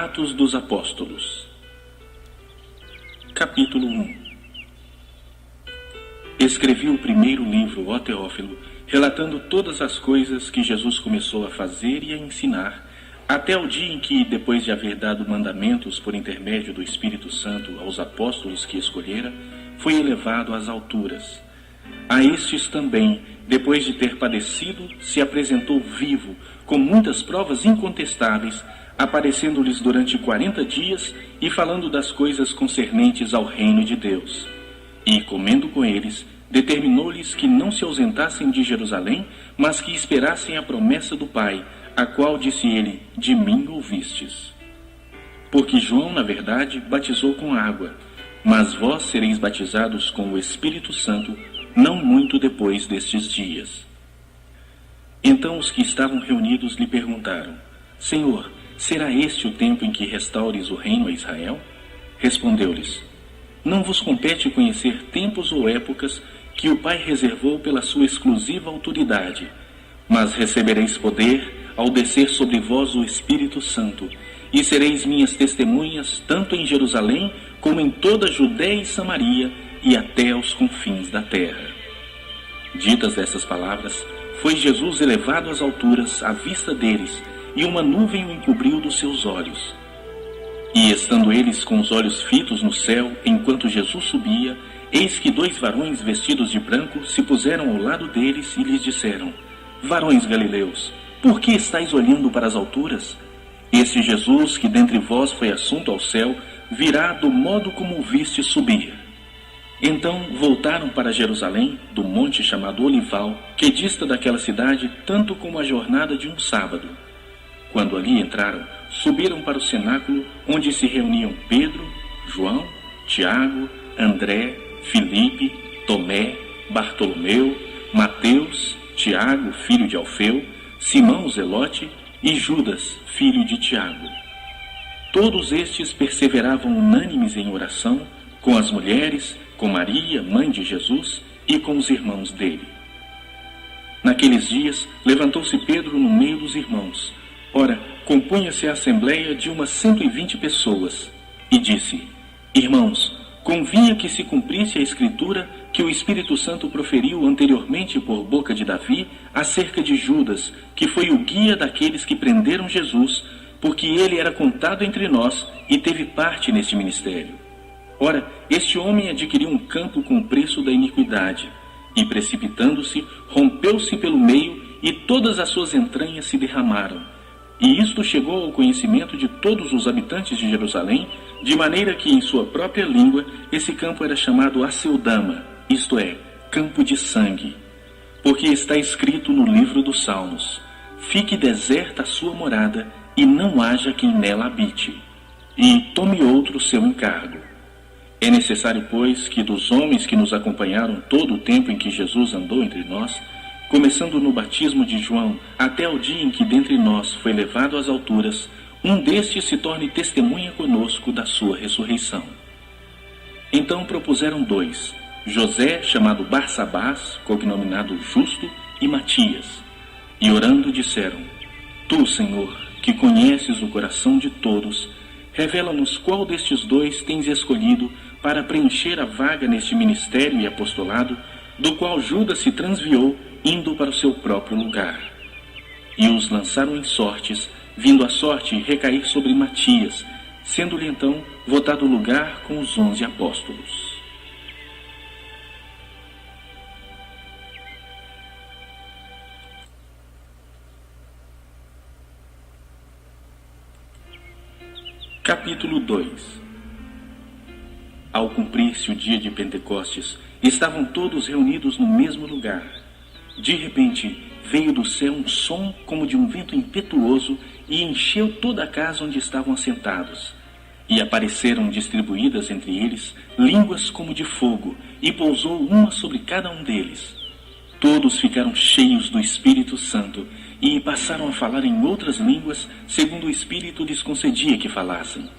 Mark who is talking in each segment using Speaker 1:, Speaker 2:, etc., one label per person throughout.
Speaker 1: Atos dos Apóstolos. Capítulo 1. Escrevi o primeiro livro, ó Teófilo, relatando todas as coisas que Jesus começou a fazer e a ensinar, até o dia em que, depois de haver dado mandamentos por intermédio do Espírito Santo aos apóstolos que escolhera, foi elevado às alturas. A estes também, depois de ter padecido, se apresentou vivo, com muitas provas incontestáveis, aparecendo-lhes durante 40 dias e falando das coisas concernentes ao reino de Deus. E, comendo com eles, determinou-lhes que não se ausentassem de Jerusalém, mas que esperassem a promessa do Pai, a qual disse ele: de mim ouvistes. Porque João, na verdade, batizou com água, mas vós sereis batizados com o Espírito Santo, não muito depois destes dias. Então os que estavam reunidos lhe perguntaram: Senhor, será este o tempo em que restaures o reino a Israel? Respondeu-lhes: Não vos compete conhecer tempos ou épocas que o Pai reservou pela sua exclusiva autoridade, mas recebereis poder ao descer sobre vós o Espírito Santo, e sereis minhas testemunhas tanto em Jerusalém como em toda a Judéia e Samaria e até aos confins da terra. Ditas essas palavras, foi Jesus elevado às alturas à vista deles, e uma nuvem o encobriu dos seus olhos. E estando eles com os olhos fitos no céu, enquanto Jesus subia, eis que 2 varões vestidos de branco se puseram ao lado deles e lhes disseram: Varões galileus, por que estáis olhando para as alturas? Este Jesus, que dentre vós foi assunto ao céu, virá do modo como o viste subir. Então voltaram para Jerusalém, do monte chamado Olival, que dista daquela cidade tanto como a jornada de um sábado. Quando ali entraram, subiram para o cenáculo, onde se reuniam Pedro, João, Tiago, André, Filipe, Tomé, Bartolomeu, Mateus, Tiago, filho de Alfeu, Simão o Zelote e Judas, filho de Tiago. Todos estes perseveravam unânimes em oração, com as mulheres, com Maria, mãe de Jesus, e com os irmãos dele. Naqueles dias, levantou-se Pedro no meio dos irmãos. Ora, compunha-se a assembleia de umas 120 pessoas, e disse: Irmãos, convinha que se cumprisse a Escritura que o Espírito Santo proferiu anteriormente por boca de Davi acerca de Judas, que foi o guia daqueles que prenderam Jesus, porque ele era contado entre nós e teve parte neste ministério. Ora, este homem adquiriu um campo com o preço da iniquidade, e precipitando-se, rompeu-se pelo meio, e todas as suas entranhas se derramaram. E isto chegou ao conhecimento de todos os habitantes de Jerusalém, de maneira que em sua própria língua esse campo era chamado Aceldama, isto é, campo de sangue. Porque está escrito no livro dos Salmos: Fique deserta a sua morada, e não haja quem nela habite, e tome outro seu encargo. É necessário, pois, que dos homens que nos acompanharam todo o tempo em que Jesus andou entre nós, começando no batismo de João até o dia em que dentre nós foi levado às alturas, um destes se torne testemunha conosco da sua ressurreição. Então propuseram 2, José, chamado Barsabás, cognominado Justo, e Matias. E orando disseram: Tu, Senhor, que conheces o coração de todos, revela-nos qual destes 2 tens escolhido para preencher a vaga neste ministério e apostolado, do qual Judas se transviou, indo para o seu próprio lugar. E os lançaram em sortes, vindo a sorte recair sobre Matias, sendo-lhe então votado lugar com os 11 apóstolos. Capítulo 2. Ao cumprir-se o dia de Pentecostes, estavam todos reunidos no mesmo lugar. De repente, veio do céu um som como de um vento impetuoso e encheu toda a casa onde estavam assentados. E apareceram distribuídas entre eles línguas como de fogo, e pousou uma sobre cada um deles. Todos ficaram cheios do Espírito Santo e passaram a falar em outras línguas, segundo o Espírito lhes concedia que falassem.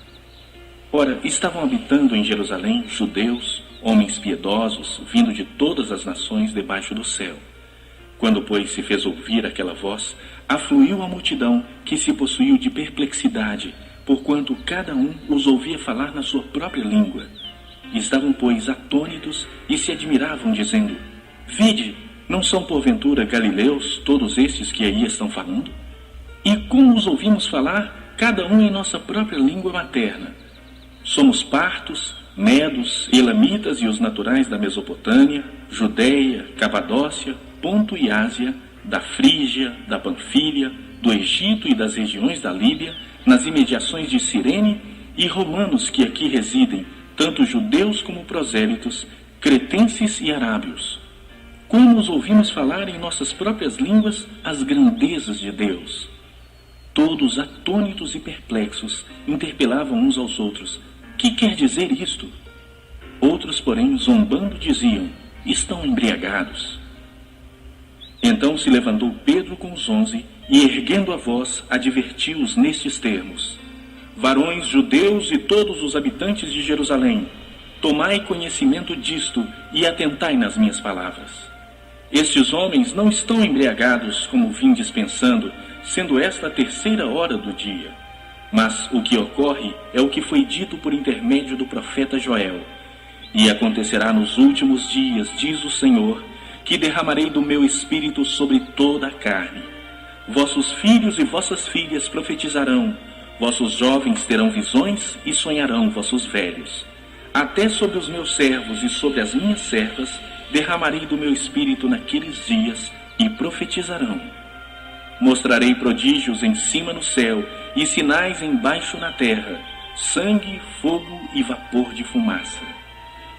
Speaker 1: Ora, estavam habitando em Jerusalém judeus, homens piedosos, vindo de todas as nações debaixo do céu. Quando, pois, se fez ouvir aquela voz, afluiu a multidão, que se possuiu de perplexidade, porquanto cada um os ouvia falar na sua própria língua. Estavam, pois, atônitos e se admiravam, dizendo: Vede, não são porventura galileus todos estes que aí estão falando? E como os ouvimos falar, cada um em nossa própria língua materna? Somos partos, medos, elamitas e os naturais da Mesopotâmia, Judeia, Capadócia, Ponto e Ásia, da Frígia, da Panfília, do Egito e das regiões da Líbia, nas imediações de Cirene, e romanos que aqui residem, tanto judeus como prosélitos, cretenses e arábios. Como os ouvimos falar em nossas próprias línguas as grandezas de Deus? Todos, atônitos e perplexos, interpelavam uns aos outros: Que quer dizer isto? Outros, porém, zombando, diziam: Estão embriagados. Então se levantou Pedro com os 11 e, erguendo a voz, advertiu-os nestes termos: Varões judeus e todos os habitantes de Jerusalém, tomai conhecimento disto e atentai nas minhas palavras. Estes homens não estão embriagados, como vindes pensando, sendo esta a 3ª hora do dia. Mas o que ocorre é o que foi dito por intermédio do profeta Joel. E acontecerá nos últimos dias, diz o Senhor, que derramarei do meu espírito sobre toda a carne. Vossos filhos e vossas filhas profetizarão, vossos jovens terão visões e sonharão vossos velhos. Até sobre os meus servos e sobre as minhas servas derramarei do meu espírito naqueles dias e profetizarão. Mostrarei prodígios em cima no céu e sinais embaixo na terra, sangue, fogo e vapor de fumaça.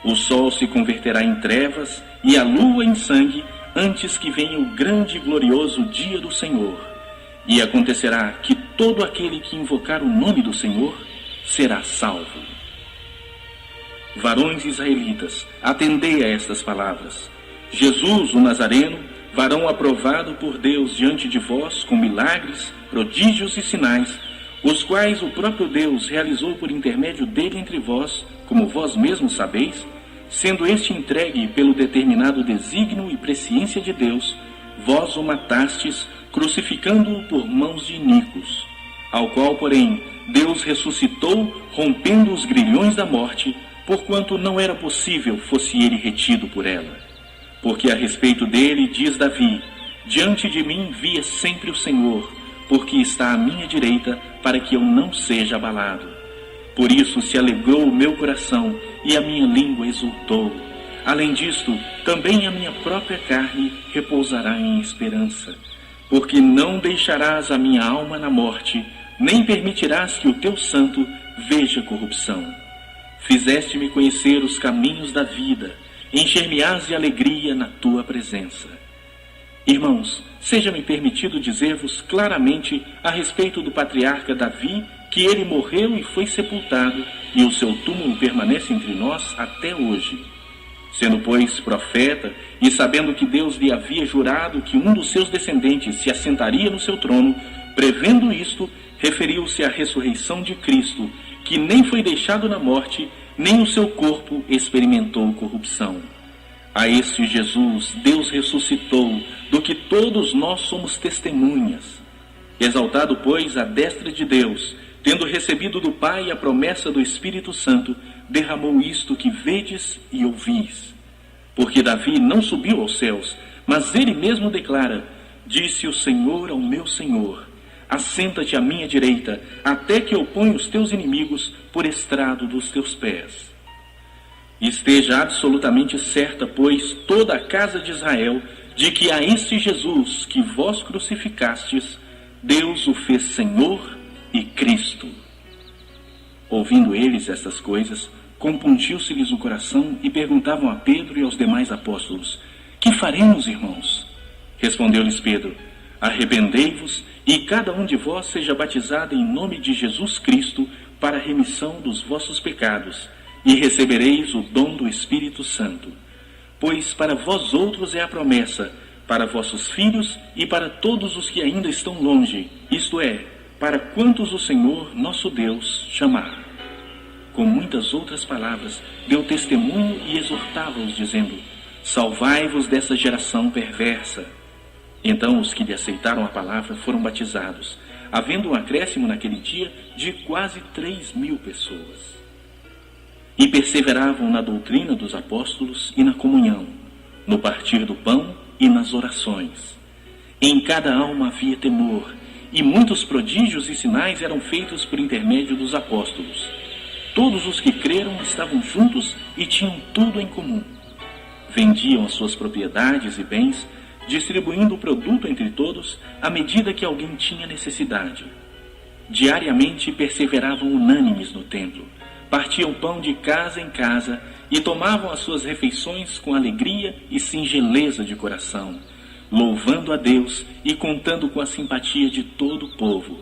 Speaker 1: O sol se converterá em trevas e a lua em sangue, antes que venha o grande e glorioso dia do Senhor. E acontecerá que todo aquele que invocar o nome do Senhor será salvo. Varões israelitas, atendei a estas palavras. Jesus, o Nazareno, varão aprovado por Deus diante de vós com milagres, prodígios e sinais, os quais o próprio Deus realizou por intermédio dele entre vós, como vós mesmos sabeis, sendo este entregue pelo determinado desígnio e presciência de Deus, vós o matastes, crucificando-o por mãos de iníquos, ao qual, porém, Deus ressuscitou, rompendo os grilhões da morte, porquanto não era possível fosse ele retido por ela. Porque a respeito dele diz Davi: Diante de mim via sempre o Senhor, porque está à minha direita, para que eu não seja abalado. Por isso se alegrou o meu coração, e a minha língua exultou. Além disto, também a minha própria carne repousará em esperança, porque não deixarás a minha alma na morte, nem permitirás que o teu santo veja corrupção. Fizeste-me conhecer os caminhos da vida, encher-me-ás de alegria na tua presença. Irmãos, seja-me permitido dizer-vos claramente a respeito do patriarca Davi, que ele morreu e foi sepultado, e o seu túmulo permanece entre nós até hoje. Sendo, pois, profeta, e sabendo que Deus lhe havia jurado que um dos seus descendentes se assentaria no seu trono, prevendo isto, referiu-se à ressurreição de Cristo, que nem foi deixado na morte, nem o seu corpo experimentou corrupção. A este Jesus Deus ressuscitou, do que todos nós somos testemunhas. Exaltado, pois, à destra de Deus, tendo recebido do Pai a promessa do Espírito Santo, derramou isto que vedes e ouvis. Porque Davi não subiu aos céus, mas ele mesmo declara: Disse o Senhor ao meu Senhor: Assenta-te à minha direita, até que eu ponha os teus inimigos por estrado dos teus pés. Esteja absolutamente certa, pois, toda a casa de Israel, de que a este Jesus que vós crucificastes, Deus o fez Senhor e Cristo. Ouvindo eles estas coisas, compungiu-se-lhes o coração e perguntavam a Pedro e aos demais apóstolos: Que faremos, irmãos? Respondeu-lhes Pedro: Arrependei-vos e cada um de vós seja batizado em nome de Jesus Cristo para a remissão dos vossos pecados, e recebereis o dom do Espírito Santo. Pois para vós outros é a promessa, para vossos filhos e para todos os que ainda estão longe, isto é, para quantos o Senhor nosso Deus chamar. Com muitas outras palavras, deu testemunho e exortava-os, dizendo: Salvai-vos dessa geração perversa. Então os que lhe aceitaram a palavra foram batizados. havendo um acréscimo naquele dia de quase 3.000 pessoas. E perseveravam na doutrina dos apóstolos e na comunhão, no partir do pão e nas orações. Em cada alma havia temor, e muitos prodígios e sinais eram feitos por intermédio dos apóstolos. Todos os que creram estavam juntos e tinham tudo em comum. Vendiam as suas propriedades e bens, distribuindo o produto entre todos à medida que alguém tinha necessidade. Diariamente perseveravam unânimes no templo, partiam pão de casa em casa e tomavam as suas refeições com alegria e singeleza de coração, louvando a Deus e contando com a simpatia de todo o povo.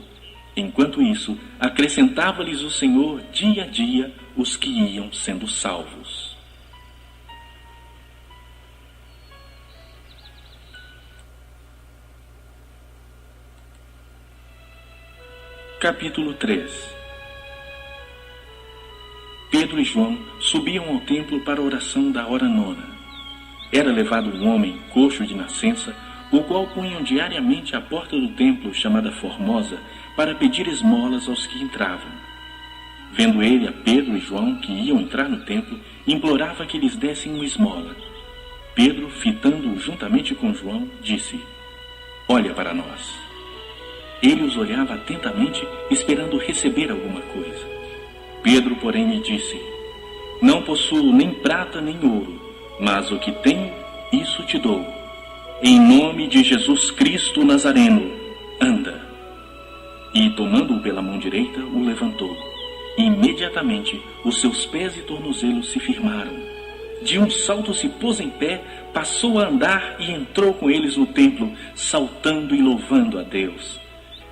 Speaker 1: Enquanto isso, acrescentava-lhes o Senhor dia a dia os que iam sendo salvos. Capítulo 3. Pedro e João subiam ao templo para a oração da hora nona. Era levado um homem coxo de nascença, o qual punham diariamente à porta do templo, chamada Formosa, para pedir esmolas aos que entravam. Vendo ele a Pedro e João, que iam entrar no templo, implorava que lhes dessem uma esmola. Pedro, fitando-o juntamente com João, disse: "Olha para nós." Ele os olhava atentamente, esperando receber alguma coisa. Pedro, porém, lhe disse: "Não possuo nem prata nem ouro, mas o que tenho, isso te dou. Em nome de Jesus Cristo Nazareno, anda." E, tomando-o pela mão direita, o levantou. E, imediatamente, os seus pés e tornozelos se firmaram. De um salto se pôs em pé, passou a andar e entrou com eles no templo, saltando e louvando a Deus.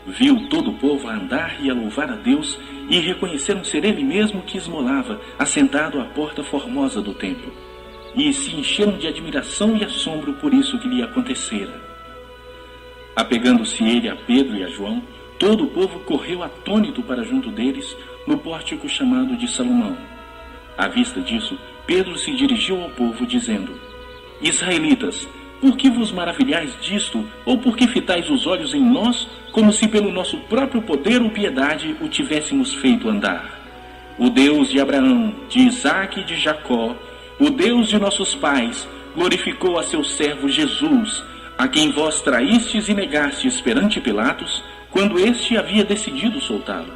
Speaker 1: Viu todo o povo a andar e a louvar a Deus, e reconheceram ser ele mesmo que esmolava, assentado à porta formosa do templo. E se encheram de admiração e assombro por isso que lhe acontecera. Apegando-se ele a Pedro e a João, todo o povo correu atônito para junto deles, no pórtico chamado de Salomão. À vista disso, Pedro se dirigiu ao povo, dizendo: "Israelitas, por que vos maravilhais disto, ou por que fitais os olhos em nós, como se pelo nosso próprio poder ou piedade o tivéssemos feito andar? O Deus de Abraão, de Isaque e de Jacó, o Deus de nossos pais, glorificou a seu servo Jesus, a quem vós traístes e negastes perante Pilatos, quando este havia decidido soltá-lo.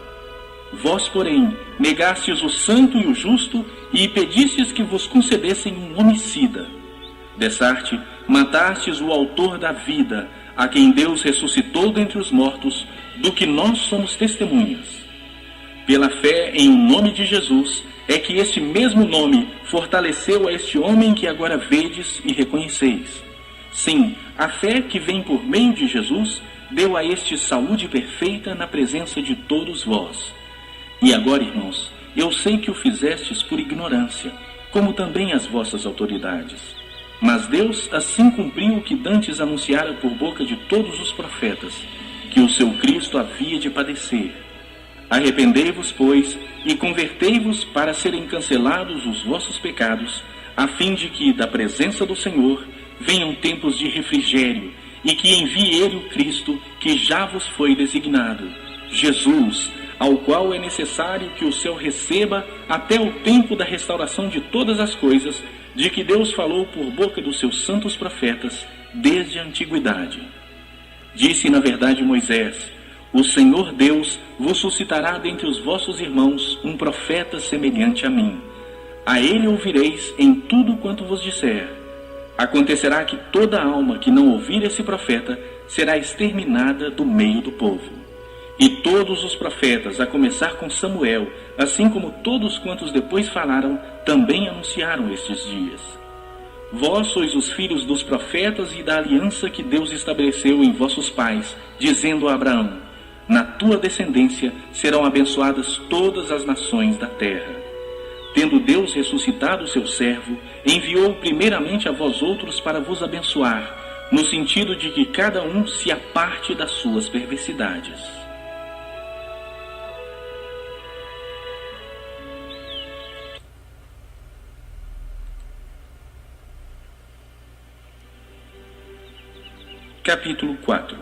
Speaker 1: Vós, porém, negastes o santo e o justo, e pedistes que vos concedessem um homicida. Dessarte, matastes o autor da vida, a quem Deus ressuscitou dentre os mortos, do que nós somos testemunhas. Pela fé em o nome de Jesus, é que este mesmo nome fortaleceu a este homem que agora vedes e reconheceis. Sim, a fé que vem por meio de Jesus deu a este saúde perfeita na presença de todos vós. E agora, irmãos, eu sei que o fizestes por ignorância, como também as vossas autoridades. Mas Deus assim cumpriu o que dantes anunciara por boca de todos os profetas, que o seu Cristo havia de padecer. Arrependei-vos, pois, e convertei-vos para serem cancelados os vossos pecados, a fim de que, da presença do Senhor, venham tempos de refrigério, e que envie ele o Cristo, que já vos foi designado, Jesus, ao qual é necessário que o céu receba até o tempo da restauração de todas as coisas, de que Deus falou por boca dos seus santos profetas desde a antiguidade. Disse na verdade Moisés: "O Senhor Deus vos suscitará dentre os vossos irmãos um profeta semelhante a mim. A ele ouvireis em tudo quanto vos disser. Acontecerá que toda alma que não ouvir esse profeta será exterminada do meio do povo." E todos os profetas, a começar com Samuel, assim como todos quantos depois falaram, também anunciaram estes dias. Vós sois os filhos dos profetas e da aliança que Deus estabeleceu em vossos pais, dizendo a Abraão: "Na tua descendência serão abençoadas todas as nações da terra." Tendo Deus ressuscitado o seu servo, enviou primeiramente a vós outros para vos abençoar, no sentido de que cada um se aparte das suas perversidades. Capítulo 4.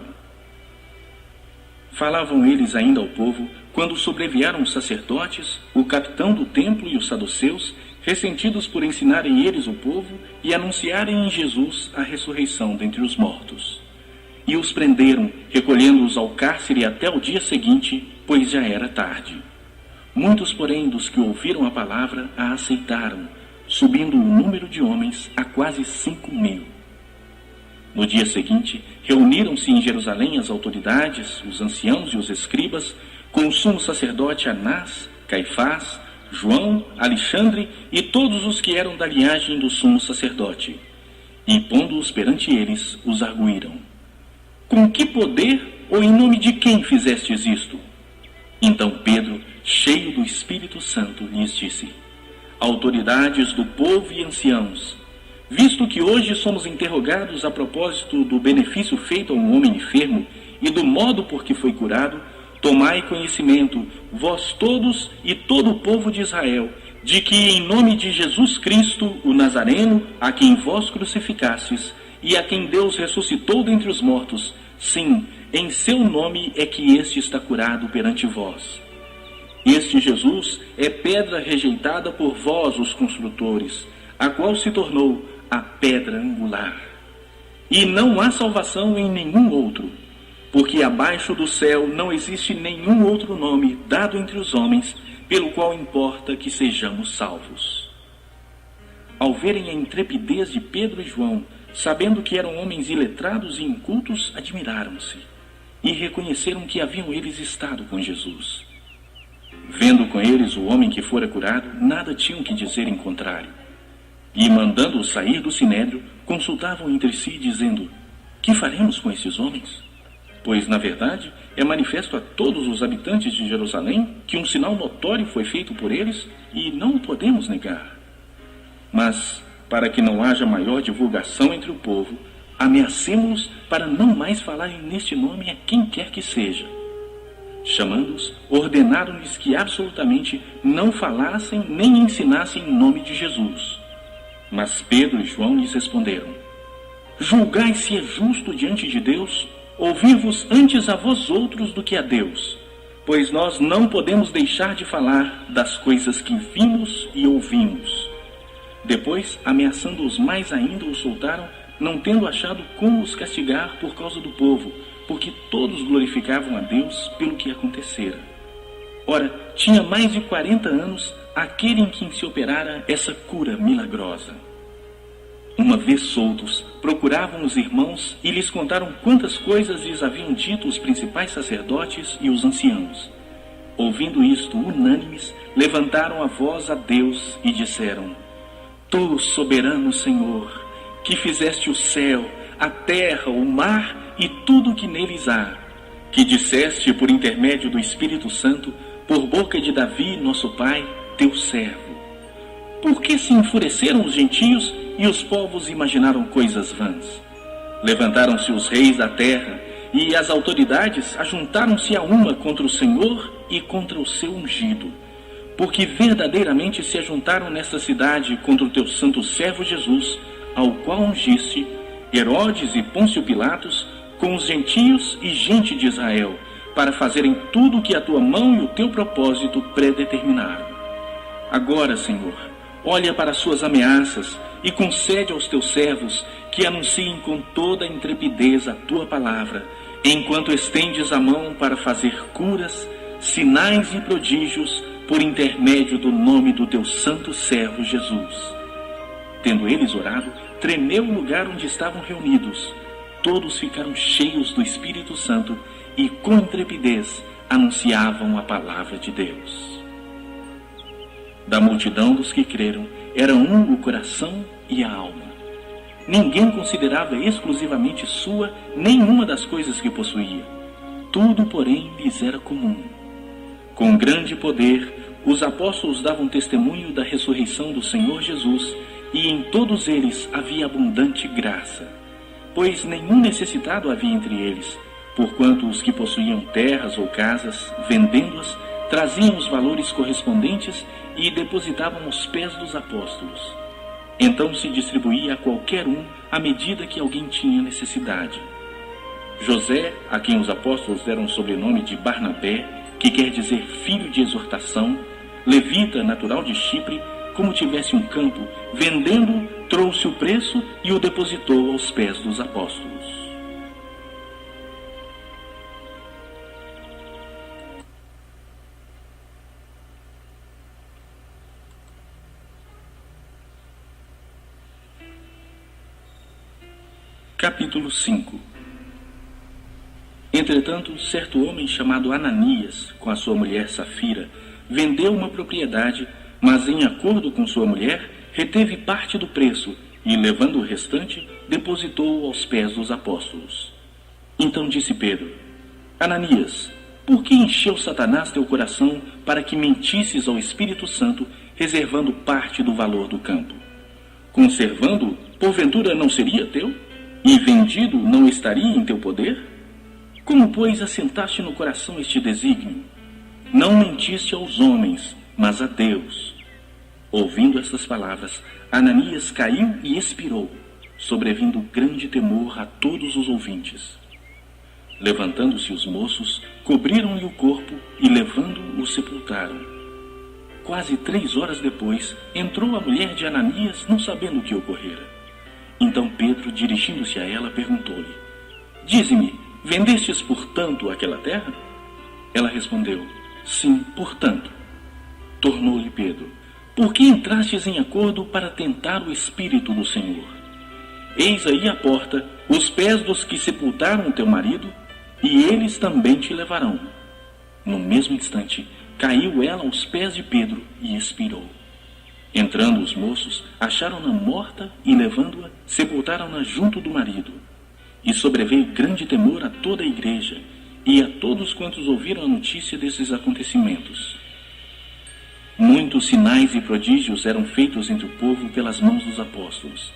Speaker 1: Falavam eles ainda ao povo, quando sobrevieram os sacerdotes, o capitão do templo e os saduceus, ressentidos por ensinarem eles o povo e anunciarem em Jesus a ressurreição dentre os mortos. E os prenderam, recolhendo-os ao cárcere até o dia seguinte, pois já era tarde. Muitos, porém, dos que ouviram a palavra a aceitaram, subindo o número de homens a quase 5.000. No dia seguinte, reuniram-se em Jerusalém as autoridades, os anciãos e os escribas, com o sumo sacerdote Anás, Caifás, João, Alexandre e todos os que eram da linhagem do sumo sacerdote. E, pondo-os perante eles, os arguíram: com que poder ou em nome de quem fizestes isto? Então Pedro, cheio do Espírito Santo, lhes disse: autoridades do povo e anciãos, visto que hoje somos interrogados a propósito do benefício feito a um homem enfermo e do modo por que foi curado, tomai conhecimento, vós todos e todo o povo de Israel, de que em nome de Jesus Cristo, o Nazareno, a quem vós crucificastes, e a quem Deus ressuscitou dentre os mortos, sim, em seu nome é que este está curado perante vós. Este Jesus é pedra rejeitada por vós, os construtores, a qual se tornou a pedra angular. E não há salvação em nenhum outro, porque abaixo do céu não existe nenhum outro nome dado entre os homens, pelo qual importa que sejamos salvos. Ao verem a intrepidez de Pedro e João, sabendo que eram homens iletrados e incultos, admiraram-se e reconheceram que haviam eles estado com Jesus. Vendo com eles o homem que fora curado, nada tinham que dizer em contrário. E, mandando-os sair do sinédrio, consultavam entre si, dizendo: que faremos com esses homens? Pois, na verdade, é manifesto a todos os habitantes de Jerusalém que um sinal notório foi feito por eles e não o podemos negar. Mas, para que não haja maior divulgação entre o povo, ameacemo-los para não mais falarem neste nome a quem quer que seja. Chamando-os, ordenaram-lhes que absolutamente não falassem nem ensinassem em nome de Jesus. Mas Pedro e João lhes responderam: julgai se é justo diante de Deus ouvir-vos antes a vós outros do que a Deus, pois nós não podemos deixar de falar das coisas que vimos e ouvimos. Depois, ameaçando-os mais ainda, os soltaram, não tendo achado como os castigar por causa do povo, porque todos glorificavam a Deus pelo que acontecera. Ora, tinha mais de 40 anos aquele em quem se operara essa cura milagrosa. Uma vez soltos, procuravam os irmãos e lhes contaram quantas coisas lhes haviam dito os principais sacerdotes e os anciãos. Ouvindo isto, unânimes, levantaram a voz a Deus e disseram: Tu, soberano Senhor, que fizeste o céu, a terra, o mar e tudo o que neles há, que disseste por intermédio do Espírito Santo, por boca de Davi, nosso pai, teu servo. Por que se enfureceram os gentios e os povos imaginaram coisas vãs? Levantaram-se os reis da terra e as autoridades ajuntaram-se a uma contra o Senhor e contra o seu ungido, porque verdadeiramente se ajuntaram nesta cidade contra o teu santo servo Jesus, ao qual ungiste Herodes e Pôncio Pilatos, com os gentios e gente de Israel, para fazerem tudo o que a tua mão e o teu propósito predeterminaram. Agora, Senhor, olha para as suas ameaças e concede aos teus servos que anunciem com toda a intrepidez a tua palavra, enquanto estendes a mão para fazer curas, sinais e prodígios por intermédio do nome do teu santo servo Jesus. Tendo eles orado, tremeu o lugar onde estavam reunidos. Todos ficaram cheios do Espírito Santo e, com intrepidez, anunciavam a palavra de Deus. Da multidão dos que creram, era um o coração e a alma. Ninguém considerava exclusivamente sua nenhuma das coisas que possuía. Tudo, porém, lhes era comum. Com grande poder, os apóstolos davam testemunho da ressurreição do Senhor Jesus, e em todos eles havia abundante graça. Pois nenhum necessitado havia entre eles, porquanto os que possuíam terras ou casas, vendendo-as, traziam os valores correspondentes e depositavam aos pés dos apóstolos. Então se distribuía a qualquer um à medida que alguém tinha necessidade. José, a quem os apóstolos deram o sobrenome de Barnabé, que quer dizer filho de exortação, levita, natural de Chipre, como tivesse um campo, vendendo, trouxe o preço e o depositou aos pés dos apóstolos. Capítulo 5. Entretanto, certo homem chamado Ananias, com a sua mulher Safira, vendeu uma propriedade, mas em acordo com sua mulher, reteve parte do preço e, levando o restante, depositou aos pés dos apóstolos. Então disse Pedro: Ananias, por que encheu Satanás teu coração para que mentisses ao Espírito Santo, reservando parte do valor do campo? Conservando-o, porventura não seria teu? E vendido não estaria em teu poder? Como, pois, assentaste no coração este desígnio? Não mentiste aos homens, mas a Deus. Ouvindo estas palavras, Ananias caiu e expirou, sobrevindo grande temor a todos os ouvintes. Levantando-se os moços, cobriram-lhe o corpo e, levando-o, o sepultaram. Quase 3 horas depois, entrou a mulher de Ananias, não sabendo o que ocorrera. Então Pedro, dirigindo-se a ela, perguntou-lhe: Dize-me, vendestes por tanto aquela terra? Ela respondeu: Sim, por tanto. Tornou-lhe Pedro: Por que entrastes em acordo para tentar o Espírito do Senhor? Eis aí à porta os pés dos que sepultaram teu marido, e eles também te levarão. No mesmo instante, caiu ela aos pés de Pedro e expirou. Entrando os moços, acharam-na morta e, levando-a, sepultaram-na junto do marido. E sobreveio grande temor a toda a igreja e a todos quantos ouviram a notícia desses acontecimentos. Muitos sinais e prodígios eram feitos entre o povo pelas mãos dos apóstolos,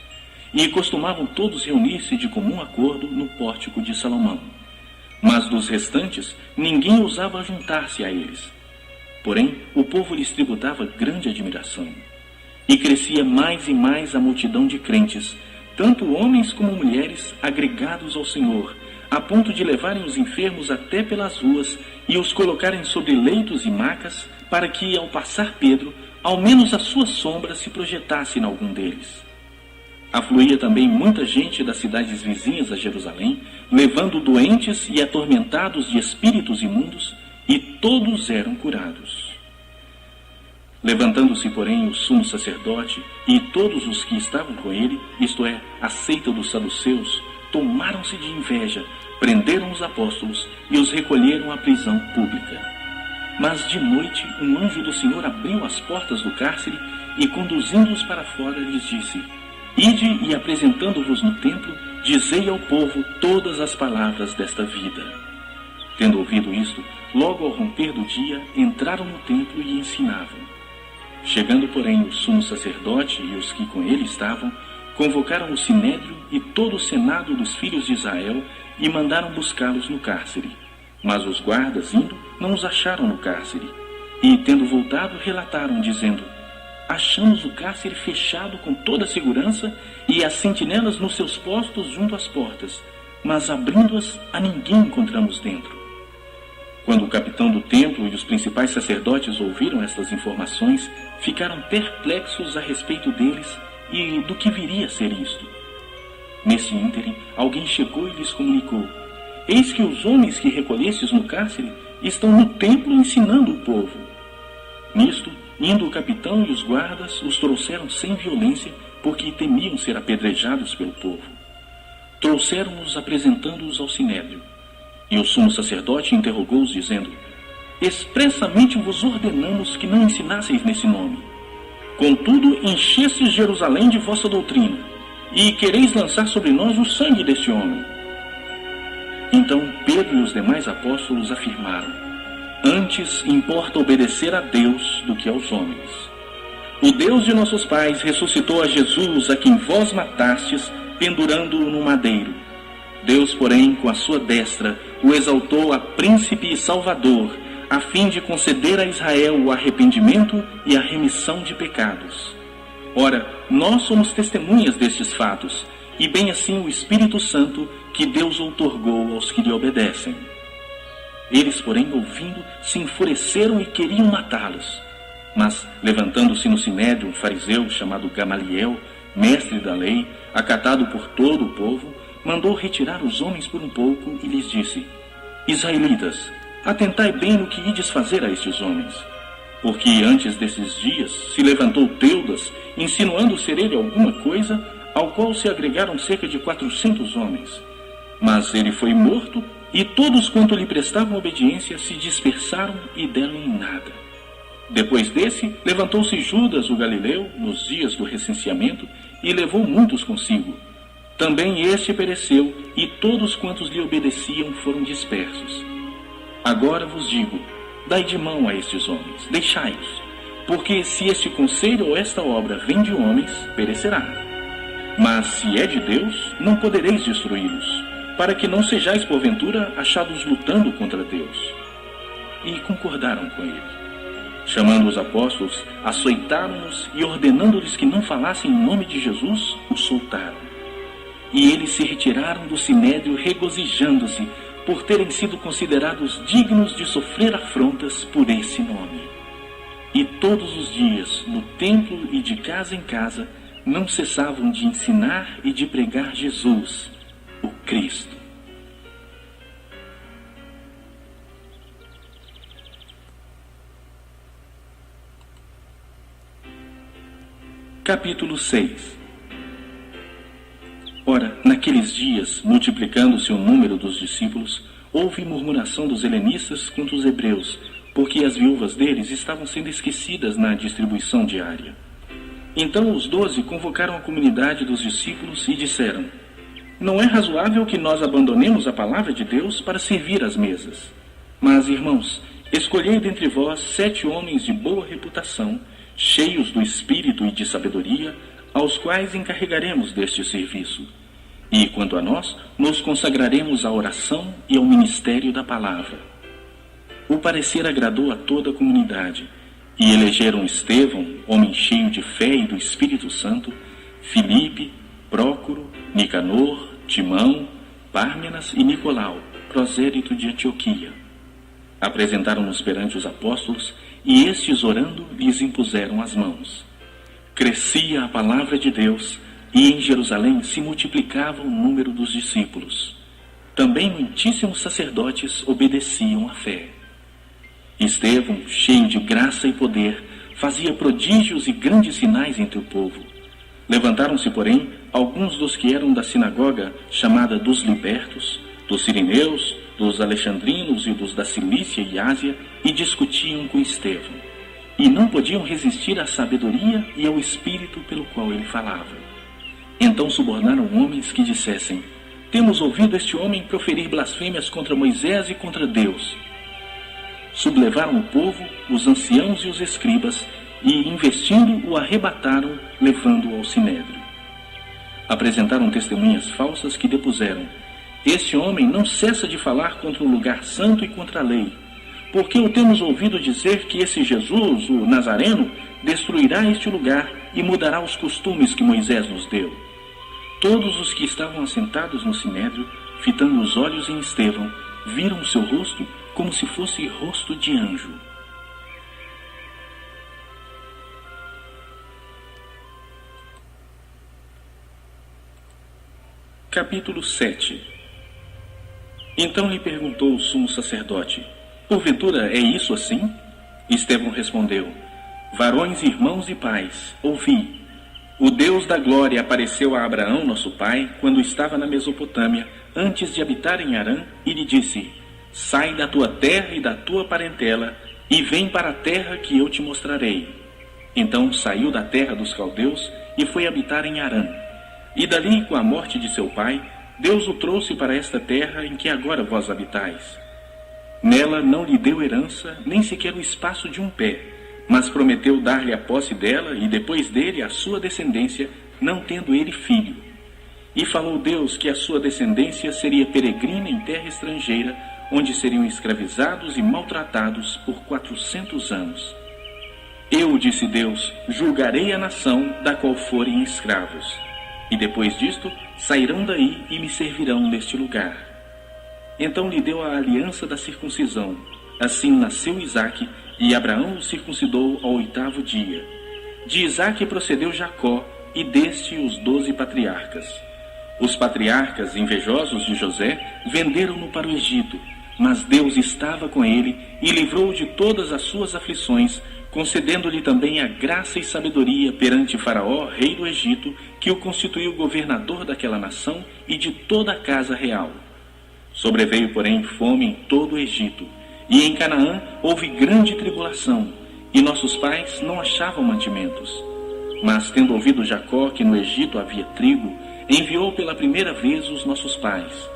Speaker 1: e costumavam todos reunir-se de comum acordo no pórtico de Salomão. Mas dos restantes, ninguém ousava juntar-se a eles. Porém, o povo lhes tributava grande admiração. E crescia mais e mais a multidão de crentes, tanto homens como mulheres, agregados ao Senhor, a ponto de levarem os enfermos até pelas ruas e os colocarem sobre leitos e macas, para que, ao passar Pedro, ao menos a sua sombra se projetasse em algum deles. Afluía também muita gente das cidades vizinhas a Jerusalém, levando doentes e atormentados de espíritos imundos, e todos eram curados. Levantando-se, porém, o sumo sacerdote e todos os que estavam com ele, isto é, a seita dos saduceus, tomaram-se de inveja, prenderam os apóstolos e os recolheram à prisão pública. Mas de noite um anjo do Senhor abriu as portas do cárcere e, conduzindo-os para fora, lhes disse: Ide e, apresentando-vos no templo, dizei ao povo todas as palavras desta vida. Tendo ouvido isto, logo ao romper do dia, entraram no templo e ensinavam. Chegando, porém, o sumo sacerdote e os que com ele estavam, convocaram o sinédrio e todo o senado dos filhos de Israel e mandaram buscá-los no cárcere. Mas os guardas, indo, não os acharam no cárcere. E, tendo voltado, relataram, dizendo: Achamos o cárcere fechado com toda a segurança e as sentinelas nos seus postos junto às portas, mas abrindo-as, a ninguém encontramos dentro. Quando o capitão do templo e os principais sacerdotes ouviram estas informações, ficaram perplexos a respeito deles e do que viria a ser isto. Nesse ínterim, alguém chegou e lhes comunicou: Eis que os homens que recolhestes no cárcere estão no templo ensinando o povo. Nisto, indo o capitão e os guardas, os trouxeram sem violência, porque temiam ser apedrejados pelo povo. Trouxeram-os apresentando-os ao sinédrio. E o sumo sacerdote interrogou-os, dizendo: Expressamente vos ordenamos que não ensinasseis nesse nome. Contudo, enchestes Jerusalém de vossa doutrina, e quereis lançar sobre nós o sangue deste homem. Então Pedro e os demais apóstolos afirmaram: Antes importa obedecer a Deus do que aos homens. O Deus de nossos pais ressuscitou a Jesus, a quem vós matastes, pendurando-o no madeiro. Deus, porém, com a sua destra, o exaltou a príncipe e salvador, a fim de conceder a Israel o arrependimento e a remissão de pecados. Ora, nós somos testemunhas destes fatos, e bem assim o Espírito Santo que Deus outorgou aos que lhe obedecem. Eles, porém, ouvindo, se enfureceram e queriam matá-los. Mas, levantando-se no sinédrio um fariseu chamado Gamaliel, mestre da lei, acatado por todo o povo, mandou retirar os homens por um pouco e lhes disse: Israelitas, atentai bem no que ides fazer a estes homens. Porque antes desses dias se levantou Teudas, insinuando ser ele alguma coisa, ao qual se agregaram cerca de 400 homens. Mas ele foi morto, e todos quanto lhe prestavam obediência se dispersaram e deram em nada. Depois desse, levantou-se Judas o Galileu, nos dias do recenseamento, e levou muitos consigo. Também este pereceu, e todos quantos lhe obedeciam foram dispersos. Agora vos digo, dai de mão a estes homens, deixai-os, porque se este conselho ou esta obra vem de homens, perecerá. Mas se é de Deus, não podereis destruí-los, para que não sejais porventura achados lutando contra Deus. E concordaram com ele. Chamando os apóstolos, açoitaram-nos e, ordenando-lhes que não falassem em nome de Jesus, os soltaram. E eles se retiraram do sinédrio regozijando-se por terem sido considerados dignos de sofrer afrontas por esse nome. E todos os dias, no templo e de casa em casa, não cessavam de ensinar e de pregar Jesus, o Cristo. Capítulo 6. Ora, naqueles dias, multiplicando-se o número dos discípulos, houve murmuração dos helenistas contra os hebreus, porque as viúvas deles estavam sendo esquecidas na distribuição diária. Então os 12 convocaram a comunidade dos discípulos e disseram: Não é razoável que nós abandonemos a palavra de Deus para servir às mesas. Mas, irmãos, escolhei dentre vós 7 homens de boa reputação, cheios do Espírito e de sabedoria, aos quais encarregaremos deste serviço. E, quanto a nós, nos consagraremos à oração e ao ministério da palavra. O parecer agradou a toda a comunidade, e elegeram Estevão, homem cheio de fé e do Espírito Santo, Filipe, Prócoro, Nicanor, Timão, Pármenas e Nicolau, prosélito de Antioquia. Apresentaram-nos perante os apóstolos, e estes, orando, lhes impuseram as mãos. Crescia a palavra de Deus, e em Jerusalém se multiplicava o número dos discípulos. Também muitíssimos sacerdotes obedeciam à fé. Estevão, cheio de graça e poder, fazia prodígios e grandes sinais entre o povo. Levantaram-se, porém, alguns dos que eram da sinagoga chamada dos libertos, dos sirineus, dos alexandrinos e dos da Cilícia e Ásia, e discutiam com Estevão. E não podiam resistir à sabedoria e ao espírito pelo qual ele falava. Então subornaram homens que dissessem: Temos ouvido este homem proferir blasfêmias contra Moisés e contra Deus. Sublevaram o povo, os anciãos e os escribas, e, investindo, o arrebataram, levando-o ao sinédrio. Apresentaram testemunhas falsas que depuseram: Este homem não cessa de falar contra o lugar santo e contra a lei, porque o temos ouvido dizer que esse Jesus, o Nazareno, destruirá este lugar e mudará os costumes que Moisés nos deu. Todos os que estavam assentados no sinédrio, fitando os olhos em Estevão, viram o seu rosto como se fosse rosto de anjo. Capítulo 7. Então lhe perguntou o sumo sacerdote: Porventura é isso assim? Estevão respondeu: Varões, irmãos e pais, ouvi. O Deus da glória apareceu a Abraão, nosso pai, quando estava na Mesopotâmia, antes de habitar em Harã, e lhe disse: Sai da tua terra e da tua parentela, e vem para a terra que eu te mostrarei. Então saiu da terra dos caldeus e foi habitar em Harã. E dali, com a morte de seu pai, Deus o trouxe para esta terra em que agora vós habitais. Nela não lhe deu herança, nem sequer o espaço de um pé, mas prometeu dar-lhe a posse dela e depois dele a sua descendência, não tendo ele filho. E falou Deus que a sua descendência seria peregrina em terra estrangeira, onde seriam escravizados e maltratados por 400 anos. Eu, disse Deus, julgarei a nação da qual forem escravos. E depois disto, sairão daí e me servirão neste lugar. Então lhe deu a aliança da circuncisão. Assim nasceu Isaque, e Abraão o circuncidou ao 8º dia. De Isaque procedeu Jacó, e deste os 12 patriarcas. Os patriarcas, invejosos de José, venderam-no para o Egito, mas Deus estava com ele e livrou-o de todas as suas aflições, concedendo-lhe também a graça e sabedoria perante Faraó, rei do Egito, que o constituiu governador daquela nação e de toda a casa real. Sobreveio, porém, fome em todo o Egito, e em Canaã houve grande tribulação, e nossos pais não achavam mantimentos. Mas, tendo ouvido Jacó que no Egito havia trigo, enviou pela primeira vez os nossos pais.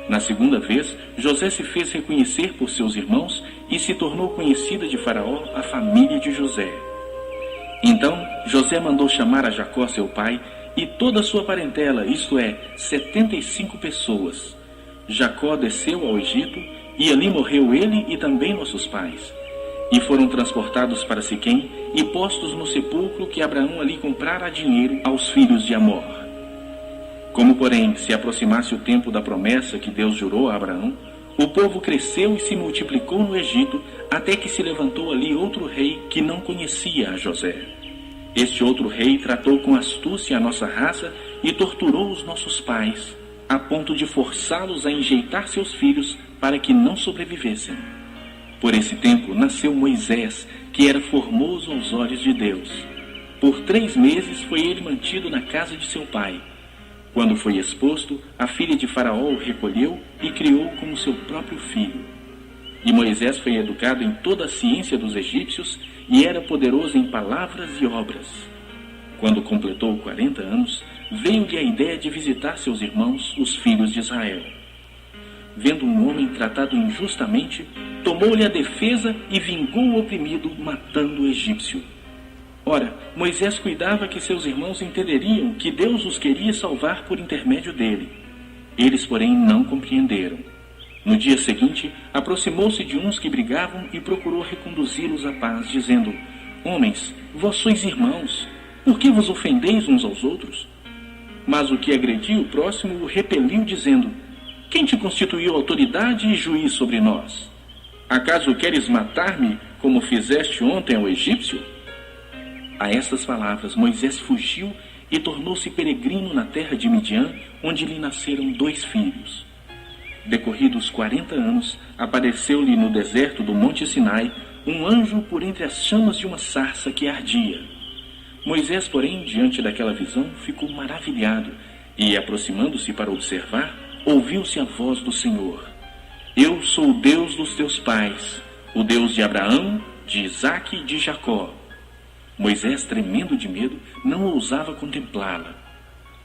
Speaker 1: Na segunda vez, José se fez reconhecer por seus irmãos e se tornou conhecida de Faraó a família de José. Então José mandou chamar a Jacó seu pai e toda a sua parentela, isto é, 75 pessoas. Jacó desceu ao Egito e ali morreu ele e também nossos pais. E foram transportados para Siquém e postos no sepulcro que Abraão ali comprara a dinheiro aos filhos de Amor. Como, porém, se aproximasse o tempo da promessa que Deus jurou a Abraão, o povo cresceu e se multiplicou no Egito, até que se levantou ali outro rei que não conhecia a José. Este outro rei tratou com astúcia a nossa raça e torturou os nossos pais, a ponto de forçá-los a enjeitar seus filhos para que não sobrevivessem. Por esse tempo nasceu Moisés, que era formoso aos olhos de Deus. Por 3 meses foi ele mantido na casa de seu pai. Quando foi exposto, a filha de Faraó o recolheu e criou como seu próprio filho. E Moisés foi educado em toda a ciência dos egípcios e era poderoso em palavras e obras. Quando completou 40 anos, veio-lhe a ideia de visitar seus irmãos, os filhos de Israel. Vendo um homem tratado injustamente, tomou-lhe a defesa e vingou o oprimido, matando o egípcio. Ora, Moisés cuidava que seus irmãos entenderiam que Deus os queria salvar por intermédio dele. Eles, porém, não compreenderam. No dia seguinte, aproximou-se de uns que brigavam e procurou reconduzi-los à paz, dizendo: Homens, vós sois irmãos, por que vos ofendeis uns aos outros? Mas o que agredia o próximo o repeliu, dizendo: Quem te constituiu autoridade e juiz sobre nós? Acaso queres matar-me, como fizeste ontem ao egípcio? A estas palavras, Moisés fugiu e tornou-se peregrino na terra de Midian, onde lhe nasceram 2 filhos. Decorridos 40 anos, apareceu-lhe no deserto do Monte Sinai um anjo por entre as chamas de uma sarça que ardia. Moisés, porém, diante daquela visão, ficou maravilhado e, aproximando-se para observar, ouviu-se a voz do Senhor: Eu sou o Deus dos teus pais, o Deus de Abraão, de Isaque e de Jacó. Moisés, tremendo de medo, não ousava contemplá-la.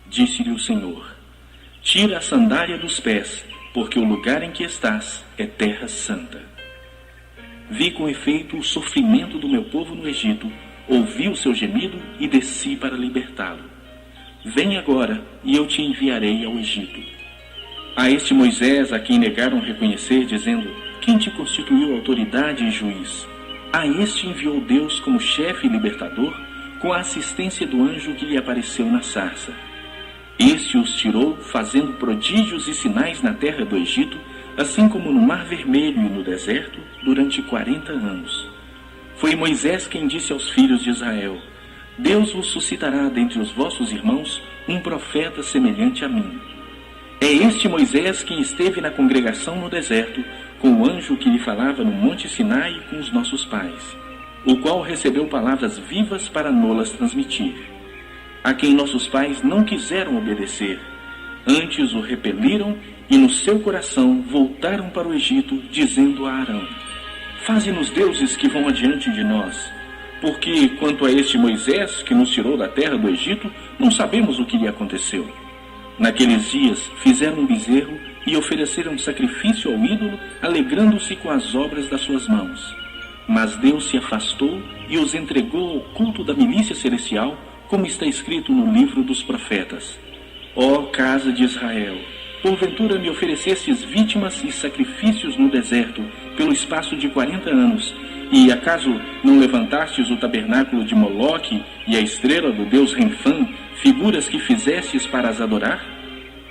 Speaker 1: Disse-lhe o Senhor: Tira a sandália dos pés, porque o lugar em que estás é terra santa. Vi com efeito o sofrimento do meu povo no Egito, ouvi o seu gemido e desci para libertá-lo. Vem agora, e eu te enviarei ao Egito. A este Moisés, a quem negaram reconhecer, dizendo: Quem te constituiu autoridade e juiz? A este enviou Deus como chefe e libertador, com a assistência do anjo que lhe apareceu na sarça. Este os tirou, fazendo prodígios e sinais na terra do Egito, assim como no Mar Vermelho e no deserto, durante 40 anos. Foi Moisés quem disse aos filhos de Israel: Deus vos suscitará dentre os vossos irmãos um profeta semelhante a mim. É este Moisés quem esteve na congregação no deserto, com o anjo que lhe falava no Monte Sinai e com os nossos pais, o qual recebeu palavras vivas para nolas transmitir, a quem nossos pais não quiseram obedecer, antes o repeliram e no seu coração voltaram para o Egito, dizendo a Arão: Faze-nos deuses que vão adiante de nós, porque quanto a este Moisés que nos tirou da terra do Egito, não sabemos o que lhe aconteceu. Naqueles dias fizeram um bezerro e ofereceram sacrifício ao ídolo, alegrando-se com as obras das suas mãos. Mas Deus se afastou e os entregou ao culto da milícia celestial, como está escrito no livro dos profetas: Ó casa de Israel, porventura me oferecestes vítimas e sacrifícios no deserto, pelo espaço de 40 anos, e acaso não levantastes o tabernáculo de Moloque e a estrela do deus Renfã, figuras que fizestes para as adorar?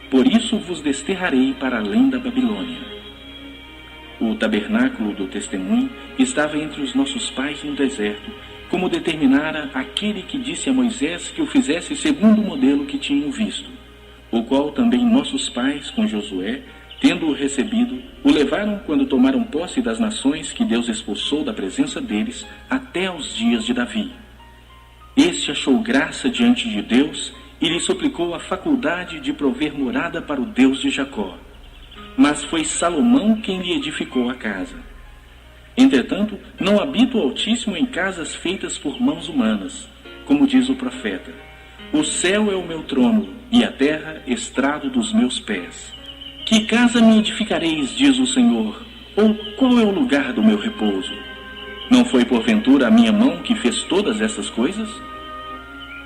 Speaker 1: por isso vos desterrarei para além da Babilônia. O tabernáculo do testemunho estava entre os nossos pais no deserto, como determinara aquele que disse a Moisés que o fizesse segundo o modelo que tinham visto, o qual também nossos pais, com Josué, tendo-o recebido, o levaram quando tomaram posse das nações que Deus expulsou da presença deles até aos dias de Davi. Este achou graça diante de Deus e lhe suplicou a faculdade de prover morada para o Deus de Jacó. Mas foi Salomão quem lhe edificou a casa. Entretanto, não habita o Altíssimo em casas feitas por mãos humanas, como diz o profeta: o céu é o meu trono, e a terra estrado dos meus pés. Que casa me edificareis, diz o Senhor, ou qual é o lugar do meu repouso? Não foi porventura a minha mão que fez todas essas coisas?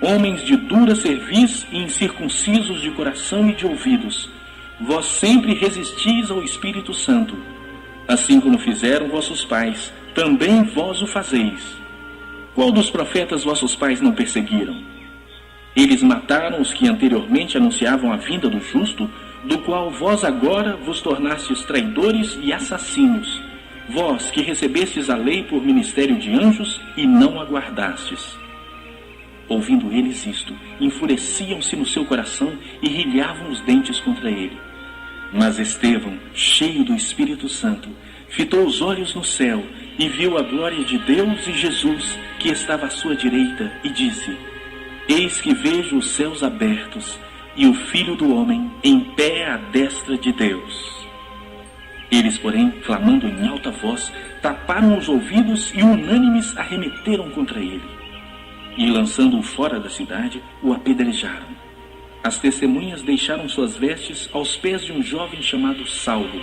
Speaker 1: Homens de dura cerviz e incircuncisos de coração e de ouvidos, vós sempre resistis ao Espírito Santo. Assim como fizeram vossos pais, também vós o fazeis. Qual dos profetas vossos pais não perseguiram? Eles mataram os que anteriormente anunciavam a vinda do justo, do qual vós agora vos tornastes traidores e assassinos, vós que recebestes a lei por ministério de anjos e não a guardastes. Ouvindo eles isto, enfureciam-se no seu coração e rilhavam os dentes contra ele. Mas Estevão, cheio do Espírito Santo, fitou os olhos no céu e viu a glória de Deus e Jesus, que estava à sua direita, e disse: Eis que vejo os céus abertos e o Filho do Homem em pé à destra de Deus. Eles, porém, clamando em alta voz, taparam os ouvidos e unânimes arremeteram contra ele. E, lançando-o fora da cidade, o apedrejaram. As testemunhas deixaram suas vestes aos pés de um jovem chamado Saulo,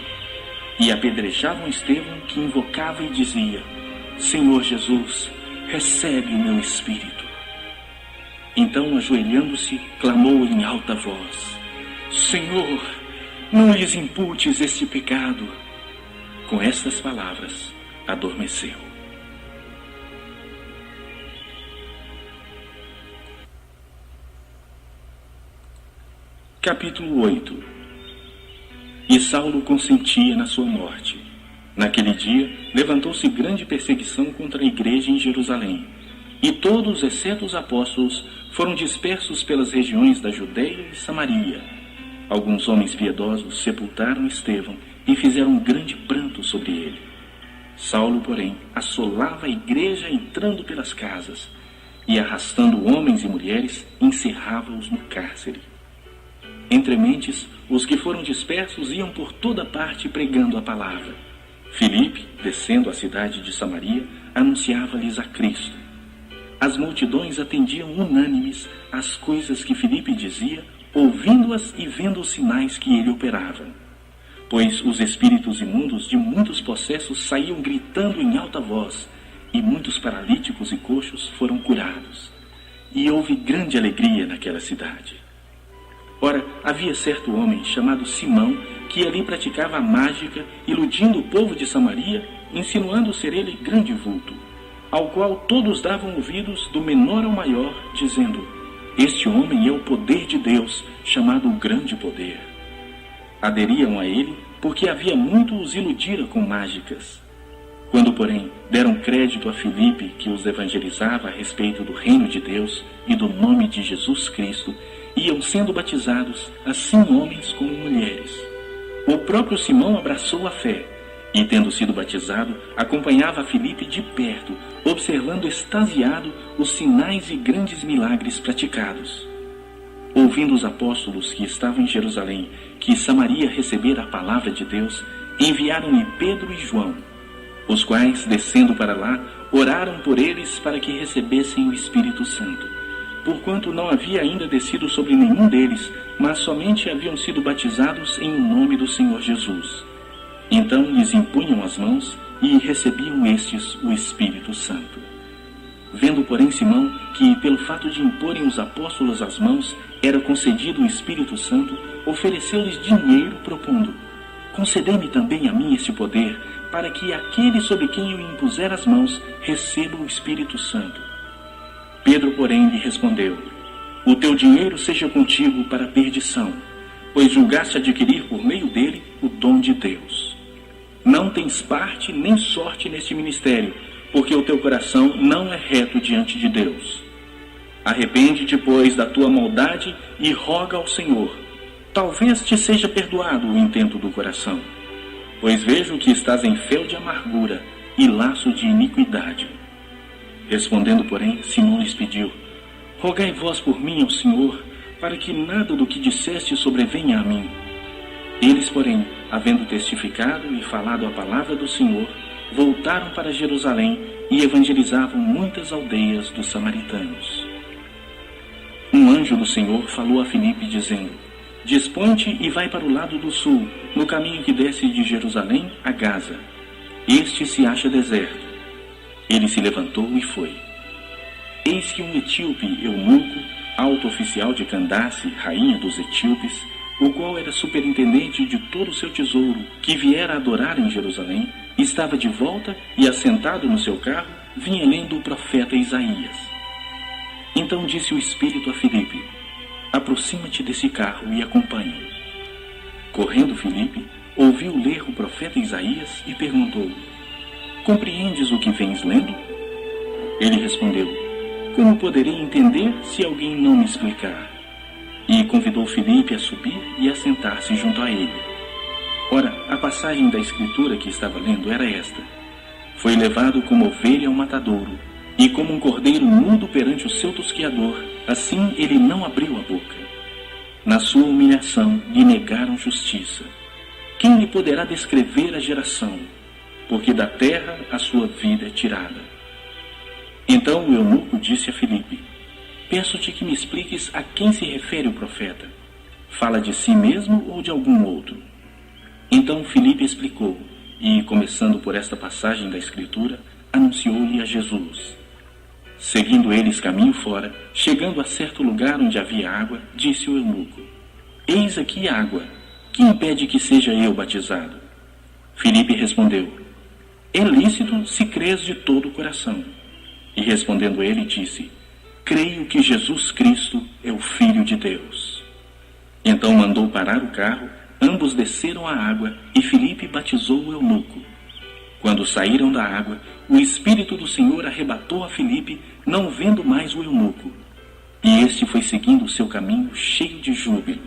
Speaker 1: e apedrejavam Estevão, que invocava e dizia: Senhor Jesus, recebe o meu espírito. Então, ajoelhando-se, clamou em alta voz: Senhor, não lhes imputes este pecado. Com estas palavras, adormeceu. Capítulo 8. E Saulo consentia na sua morte. Naquele dia, levantou-se grande perseguição contra a igreja em Jerusalém, e todos, exceto os apóstolos, foram dispersos pelas regiões da Judeia e Samaria. Alguns homens piedosos sepultaram Estevão e fizeram um grande pranto sobre ele. Saulo, porém, assolava a igreja entrando pelas casas, e arrastando homens e mulheres, encerrava-os no cárcere. Entre mentes, os que foram dispersos iam por toda parte pregando a palavra. Filipe, descendo à cidade de Samaria, anunciava-lhes a Cristo. As multidões atendiam unânimes às coisas que Filipe dizia, ouvindo-as e vendo os sinais que ele operava. Pois os espíritos imundos de muitos possessos saíam gritando em alta voz, e muitos paralíticos e coxos foram curados. E houve grande alegria naquela cidade. Ora, havia certo homem chamado Simão, que ali praticava a mágica, iludindo o povo de Samaria, insinuando ser ele grande vulto, ao qual todos davam ouvidos, do menor ao maior, dizendo: Este homem é o poder de Deus, chamado o grande poder. Aderiam a ele, porque havia muito os iludira com mágicas. Quando, porém, deram crédito a Filipe, que os evangelizava a respeito do reino de Deus e do nome de Jesus Cristo, iam sendo batizados, assim homens como mulheres. O próprio Simão abraçou a fé, e, tendo sido batizado, acompanhava a Filipe de perto, observando extasiado os sinais e grandes milagres praticados. Ouvindo os apóstolos que estavam em Jerusalém, que Samaria recebera a palavra de Deus, enviaram-lhe Pedro e João, os quais, descendo para lá, oraram por eles para que recebessem o Espírito Santo, porquanto não havia ainda descido sobre nenhum deles, mas somente haviam sido batizados em nome do Senhor Jesus. Então lhes impunham as mãos e recebiam estes o Espírito Santo. Vendo, porém, Simão que, pelo fato de imporem os apóstolos as mãos, era concedido o Espírito Santo, ofereceu-lhes dinheiro, propondo: Concedei-me também a mim esse poder, para que aquele sobre quem eu impuser as mãos receba o Espírito Santo. Pedro, porém, lhe respondeu: O teu dinheiro seja contigo para a perdição, pois julgaste adquirir por meio dele o dom de Deus. Não tens parte nem sorte neste ministério, porque o teu coração não é reto diante de Deus. Arrepende-te, pois, da tua maldade e roga ao Senhor. Talvez te seja perdoado o intento do coração, pois vejo que estás em fel de amargura e laço de iniquidade. Respondendo, porém, Simão lhes pediu: rogai vós por mim ao Senhor, para que nada do que disseste sobrevenha a mim. Eles, porém, havendo testificado e falado a palavra do Senhor, voltaram para Jerusalém e evangelizavam muitas aldeias dos samaritanos. Um anjo do Senhor falou a Filipe, dizendo: dispõe-te e vai para o lado do sul, no caminho que desce de Jerusalém a Gaza. Este se acha deserto. Ele se levantou e foi. Eis que um etíope eunuco, alto oficial de Candace, rainha dos etíopes, o qual era superintendente de todo o seu tesouro, que viera adorar em Jerusalém, estava de volta e, assentado no seu carro, vinha lendo o profeta Isaías. Então disse o Espírito a Filipe: aproxima-te desse carro e acompanha-o. Correndo Filipe, ouviu ler o profeta Isaías e perguntou: compreendes o que vens lendo? Ele respondeu: como poderei entender se alguém não me explicar? E convidou Filipe a subir e a sentar-se junto a ele. Ora, a passagem da escritura que estava lendo era esta: foi levado como ovelha ao matadouro, e como um cordeiro mudo perante o seu tosquiador, assim ele não abriu a boca. Na sua humilhação lhe negaram justiça. Quem lhe poderá descrever a geração? Porque da terra a sua vida é tirada. Então o eunuco disse a Filipe: peço-te que me expliques a quem se refere o profeta. Fala de si mesmo ou de algum outro? Então Filipe explicou, e, começando por esta passagem da Escritura, anunciou-lhe a Jesus. Seguindo eles caminho fora, chegando a certo lugar onde havia água, disse o eunuco: eis aqui água, que impede que seja eu batizado? Filipe respondeu: é lícito se crês de todo o coração. E respondendo ele, disse: creio que Jesus Cristo é o Filho de Deus. Então mandou parar o carro, ambos desceram à água e Filipe batizou o eunuco. Quando saíram da água, o Espírito do Senhor arrebatou a Filipe, não vendo mais o eunuco. E este foi seguindo o seu caminho cheio de júbilo.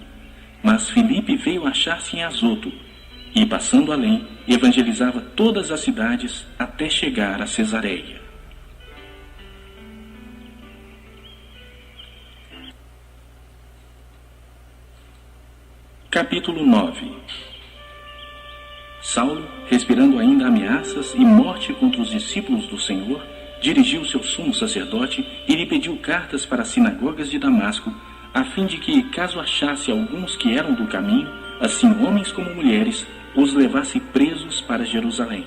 Speaker 1: Mas Filipe veio achar-se em Azoto, e passando além, evangelizava todas as cidades até chegar a Cesareia. Capítulo 9. Saulo, respirando ainda ameaças e morte contra os discípulos do Senhor, dirigiu-se ao sumo sacerdote e lhe pediu cartas para as sinagogas de Damasco, a fim de que, caso achasse alguns que eram do caminho, assim homens como mulheres, os levasse presos para Jerusalém.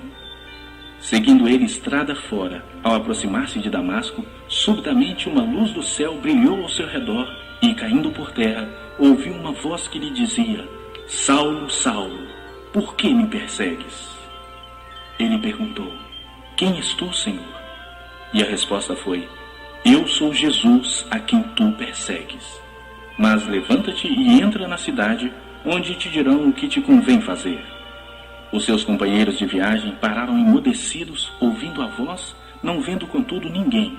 Speaker 1: Seguindo ele estrada fora, ao aproximar-se de Damasco, subitamente uma luz do céu brilhou ao seu redor e, caindo por terra, ouviu uma voz que lhe dizia: Saulo, Saulo, por que me persegues? Ele perguntou: quem és tu, Senhor? E a resposta foi: eu sou Jesus, a quem tu persegues. Mas levanta-te e entra na cidade, onde te dirão o que te convém fazer. Os seus companheiros de viagem pararam emudecidos, ouvindo a voz, não vendo contudo ninguém.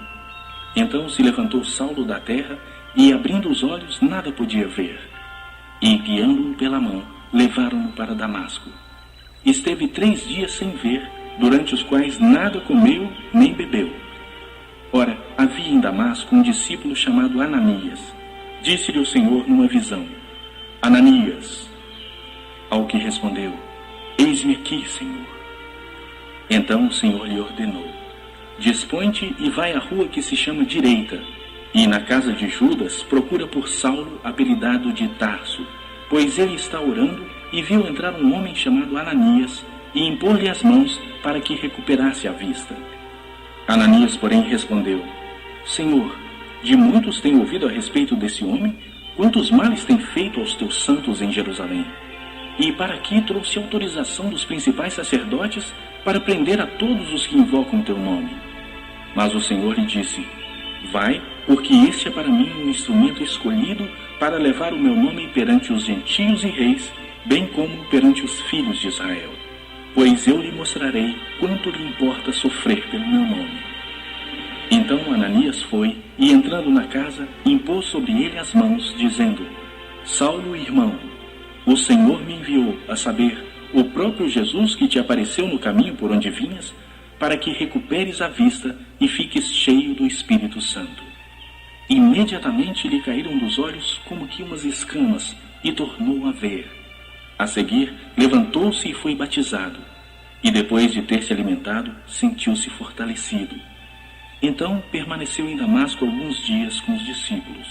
Speaker 1: Então se levantou Saulo da terra, e abrindo os olhos nada podia ver. E guiando-o pela mão, levaram-no para Damasco. Esteve 3 dias sem ver, durante os quais nada comeu nem bebeu. Ora, havia em Damasco um discípulo chamado Ananias. Disse-lhe o Senhor numa visão: Ananias. Ao que respondeu: eis-me aqui, Senhor. Então o Senhor lhe ordenou: dispõe-te e vai à rua que se chama Direita, e na casa de Judas procura por Saulo, apelidado de Tarso, pois ele está orando e viu entrar um homem chamado Ananias e impor-lhe as mãos para que recuperasse a vista. Ananias, porém, respondeu: Senhor, de muitos tenho ouvido a respeito desse homem, quantos males tem feito aos teus santos em Jerusalém. E para aqui trouxe autorização dos principais sacerdotes para prender a todos os que invocam o teu nome. Mas o Senhor lhe disse: vai, porque este é para mim um instrumento escolhido para levar o meu nome perante os gentios e reis, bem como perante os filhos de Israel. Pois eu lhe mostrarei quanto lhe importa sofrer pelo meu nome. Então Ananias foi, e entrando na casa, impôs sobre ele as mãos, dizendo: Saulo, irmão, o Senhor me enviou, a saber, o próprio Jesus que te apareceu no caminho por onde vinhas, para que recuperes a vista e fiques cheio do Espírito Santo. Imediatamente lhe caíram dos olhos como que umas escamas, e tornou a ver. A seguir, levantou-se e foi batizado, e depois de ter se alimentado, sentiu-se fortalecido. Então permaneceu em Damasco alguns dias com os discípulos.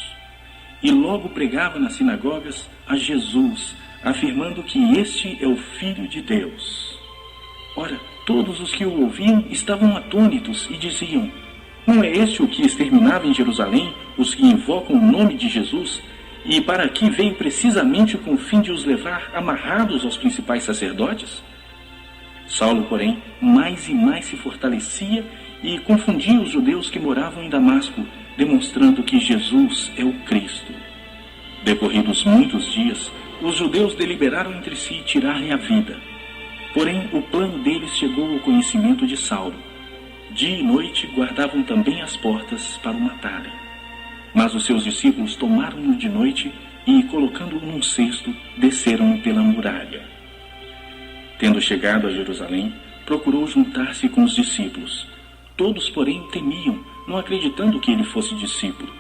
Speaker 1: E logo pregava nas sinagogas a Jesus, afirmando que este é o Filho de Deus. Ora, todos os que o ouviam estavam atônitos e diziam: Não é este o que exterminava em Jerusalém os que invocam o nome de Jesus, e para aqui veio precisamente com o fim de os levar amarrados aos principais sacerdotes? Saulo, porém, mais e mais se fortalecia e confundia os judeus que moravam em Damasco, demonstrando que Jesus é o Cristo. Decorridos muitos dias, os judeus deliberaram entre si tirar-lhe a vida. Porém, o plano deles chegou ao conhecimento de Saulo. Dia e noite guardavam também as portas para o matarem. Mas os seus discípulos tomaram-no de noite e, colocando-o num cesto, desceram-no pela muralha. Tendo chegado a Jerusalém, procurou juntar-se com os discípulos. Todos, porém, temiam, não acreditando que ele fosse discípulo.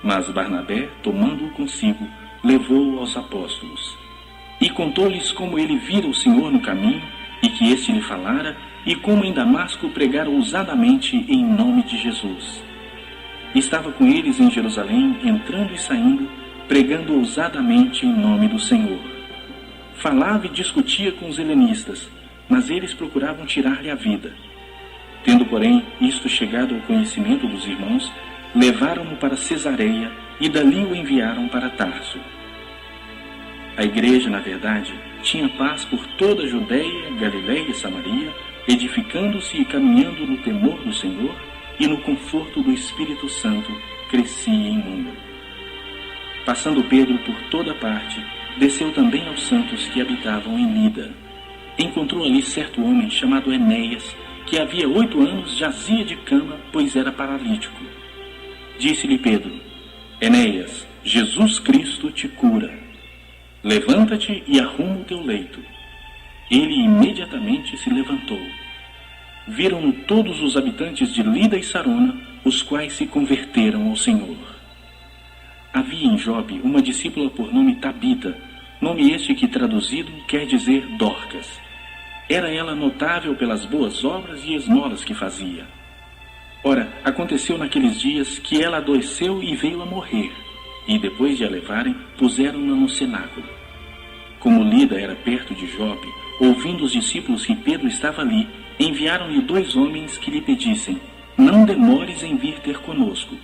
Speaker 1: Mas Barnabé, tomando-o consigo, levou-o aos apóstolos. E contou-lhes como ele vira o Senhor no caminho, e que este lhe falara, e como em Damasco pregara ousadamente em nome de Jesus. Estava com eles em Jerusalém, entrando e saindo, pregando ousadamente em nome do Senhor. Falava e discutia com os helenistas, mas eles procuravam tirar-lhe a vida. Tendo, porém, isto chegado ao conhecimento dos irmãos, levaram-no para Cesareia e dali o enviaram para Tarso. A igreja, na verdade, tinha paz por toda a Judéia, Galiléia e Samaria, edificando-se e caminhando no temor do Senhor, e no conforto do Espírito Santo crescia em número. Passando Pedro por toda parte, desceu também aos santos que habitavam em Lida. Encontrou ali certo homem chamado Enéas, que havia 8 anos jazia de cama, pois era paralítico. Disse-lhe Pedro: Enéas, Jesus Cristo te cura. Levanta-te e arruma o teu leito. Ele imediatamente se levantou. Viram-no todos os habitantes de Lida e Sarona, os quais se converteram ao Senhor. Havia em Jope uma discípula por nome Tabita, nome este que traduzido quer dizer Dorcas. Era ela notável pelas boas obras e esmolas que fazia. Ora, aconteceu naqueles dias que ela adoeceu e veio a morrer, e depois de a levarem, puseram-na no cenáculo. Como Lida era perto de Jope, ouvindo os discípulos que Pedro estava ali, enviaram-lhe 2 homens que lhe pedissem: Não demores em vir ter conosco.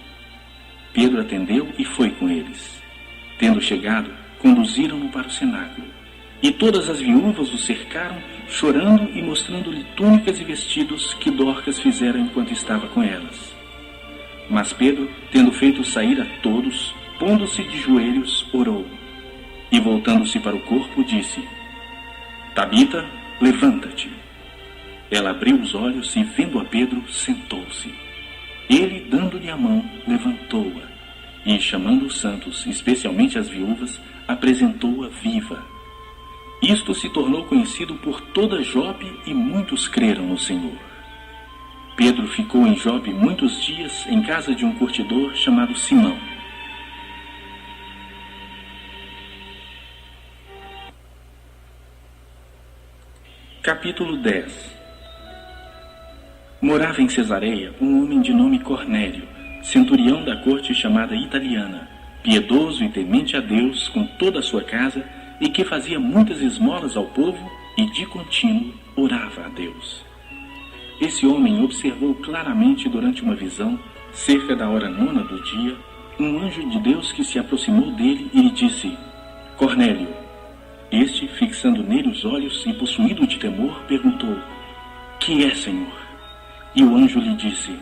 Speaker 1: Pedro atendeu e foi com eles. Tendo chegado, conduziram-no para o cenáculo. E todas as viúvas o cercaram, chorando e mostrando-lhe túnicas e vestidos que Dorcas fizera enquanto estava com elas. Mas Pedro, tendo feito sair a todos, pondo-se de joelhos, orou. E voltando-se para o corpo, disse: Tabita, levanta-te. Ela abriu os olhos e, vendo a Pedro, sentou-se. Ele, dando-lhe a mão, levantou-a. E, chamando os santos, especialmente as viúvas, apresentou-a viva. Isto se tornou conhecido por toda Jope e muitos creram no Senhor. Pedro ficou em Jope muitos dias em casa de um curtidor chamado Simão. Capítulo 10. Morava em Cesareia um homem de nome Cornélio, centurião da corte chamada Italiana, piedoso e temente a Deus com toda a sua casa, e que fazia muitas esmolas ao povo e de contínuo orava a Deus. Esse homem observou claramente durante uma visão, cerca da hora 9 do dia, um anjo de Deus que se aproximou dele e lhe disse: Cornélio. Este, fixando nele os olhos e possuído de temor, perguntou: Que é, Senhor? E o anjo lhe disse: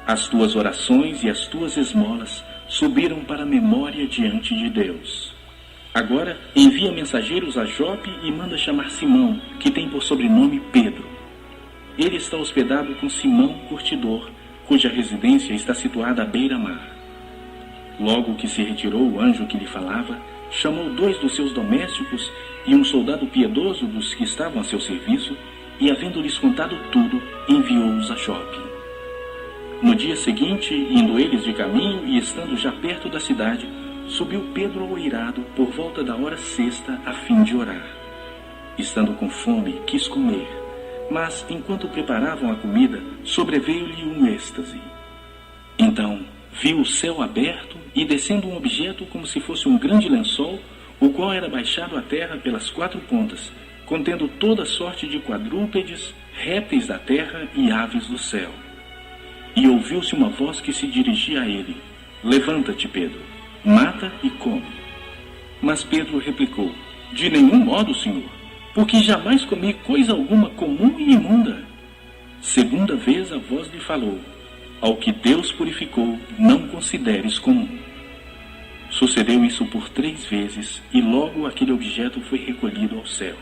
Speaker 1: As tuas orações e as tuas esmolas subiram para a memória diante de Deus. Agora envia mensageiros a Jope e manda chamar Simão, que tem por sobrenome Pedro. Ele está hospedado com Simão, curtidor, cuja residência está situada à beira-mar. Logo que se retirou o anjo que lhe falava, chamou 2 dos seus domésticos e um soldado piedoso dos que estavam a seu serviço, e, havendo-lhes contado tudo, enviou-os a Jope. No dia seguinte, indo eles de caminho e estando já perto da cidade, subiu Pedro ao eirado por volta da hora sexta, a fim de orar. Estando com fome, quis comer, mas, enquanto preparavam a comida, sobreveio-lhe um êxtase. Então, viu o céu aberto e descendo um objeto como se fosse um grande lençol, o qual era baixado à terra pelas 4 pontas, contendo toda sorte de quadrúpedes, répteis da terra e aves do céu. E ouviu-se uma voz que se dirigia a ele: Levanta-te, Pedro, mata e come. Mas Pedro replicou: De nenhum modo, Senhor, porque jamais comi coisa alguma comum e imunda. Segunda vez a voz lhe falou: Ao que Deus purificou, não consideres comum. Sucedeu isso por 3 vezes, e logo aquele objeto foi recolhido ao céu.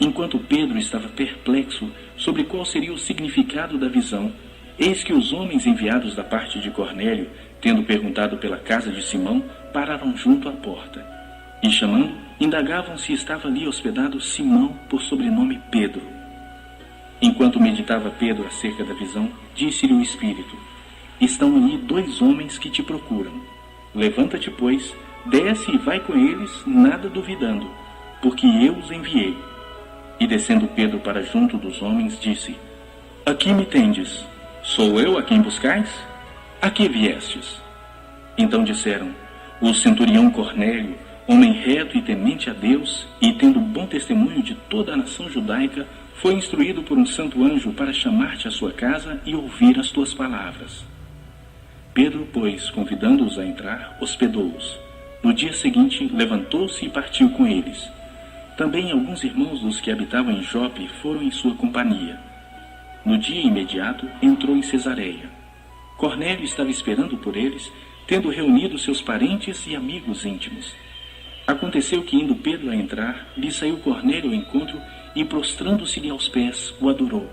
Speaker 1: Enquanto Pedro estava perplexo sobre qual seria o significado da visão, eis que os homens enviados da parte de Cornélio, tendo perguntado pela casa de Simão, pararam junto à porta. E chamando, indagavam se estava ali hospedado Simão, por sobrenome Pedro. Enquanto meditava Pedro acerca da visão, disse-lhe o Espírito: Estão ali 2 homens que te procuram. Levanta-te, pois, desce e vai com eles, nada duvidando, porque eu os enviei. E descendo Pedro para junto dos homens, disse: Aqui me tendes. Sou eu a quem buscais? A que viestes? Então disseram: O centurião Cornélio, homem reto e temente a Deus, e tendo bom testemunho de toda a nação judaica, foi instruído por um santo anjo para chamar-te à sua casa e ouvir as tuas palavras. Pedro, pois, convidando-os a entrar, hospedou-os. No dia seguinte, levantou-se e partiu com eles. Também alguns irmãos dos que habitavam em Jope foram em sua companhia. No dia imediato, entrou em Cesareia. Cornélio estava esperando por eles, tendo reunido seus parentes e amigos íntimos. Aconteceu que, indo Pedro a entrar, lhe saiu Cornélio ao encontro e, prostrando-se-lhe aos pés, o adorou.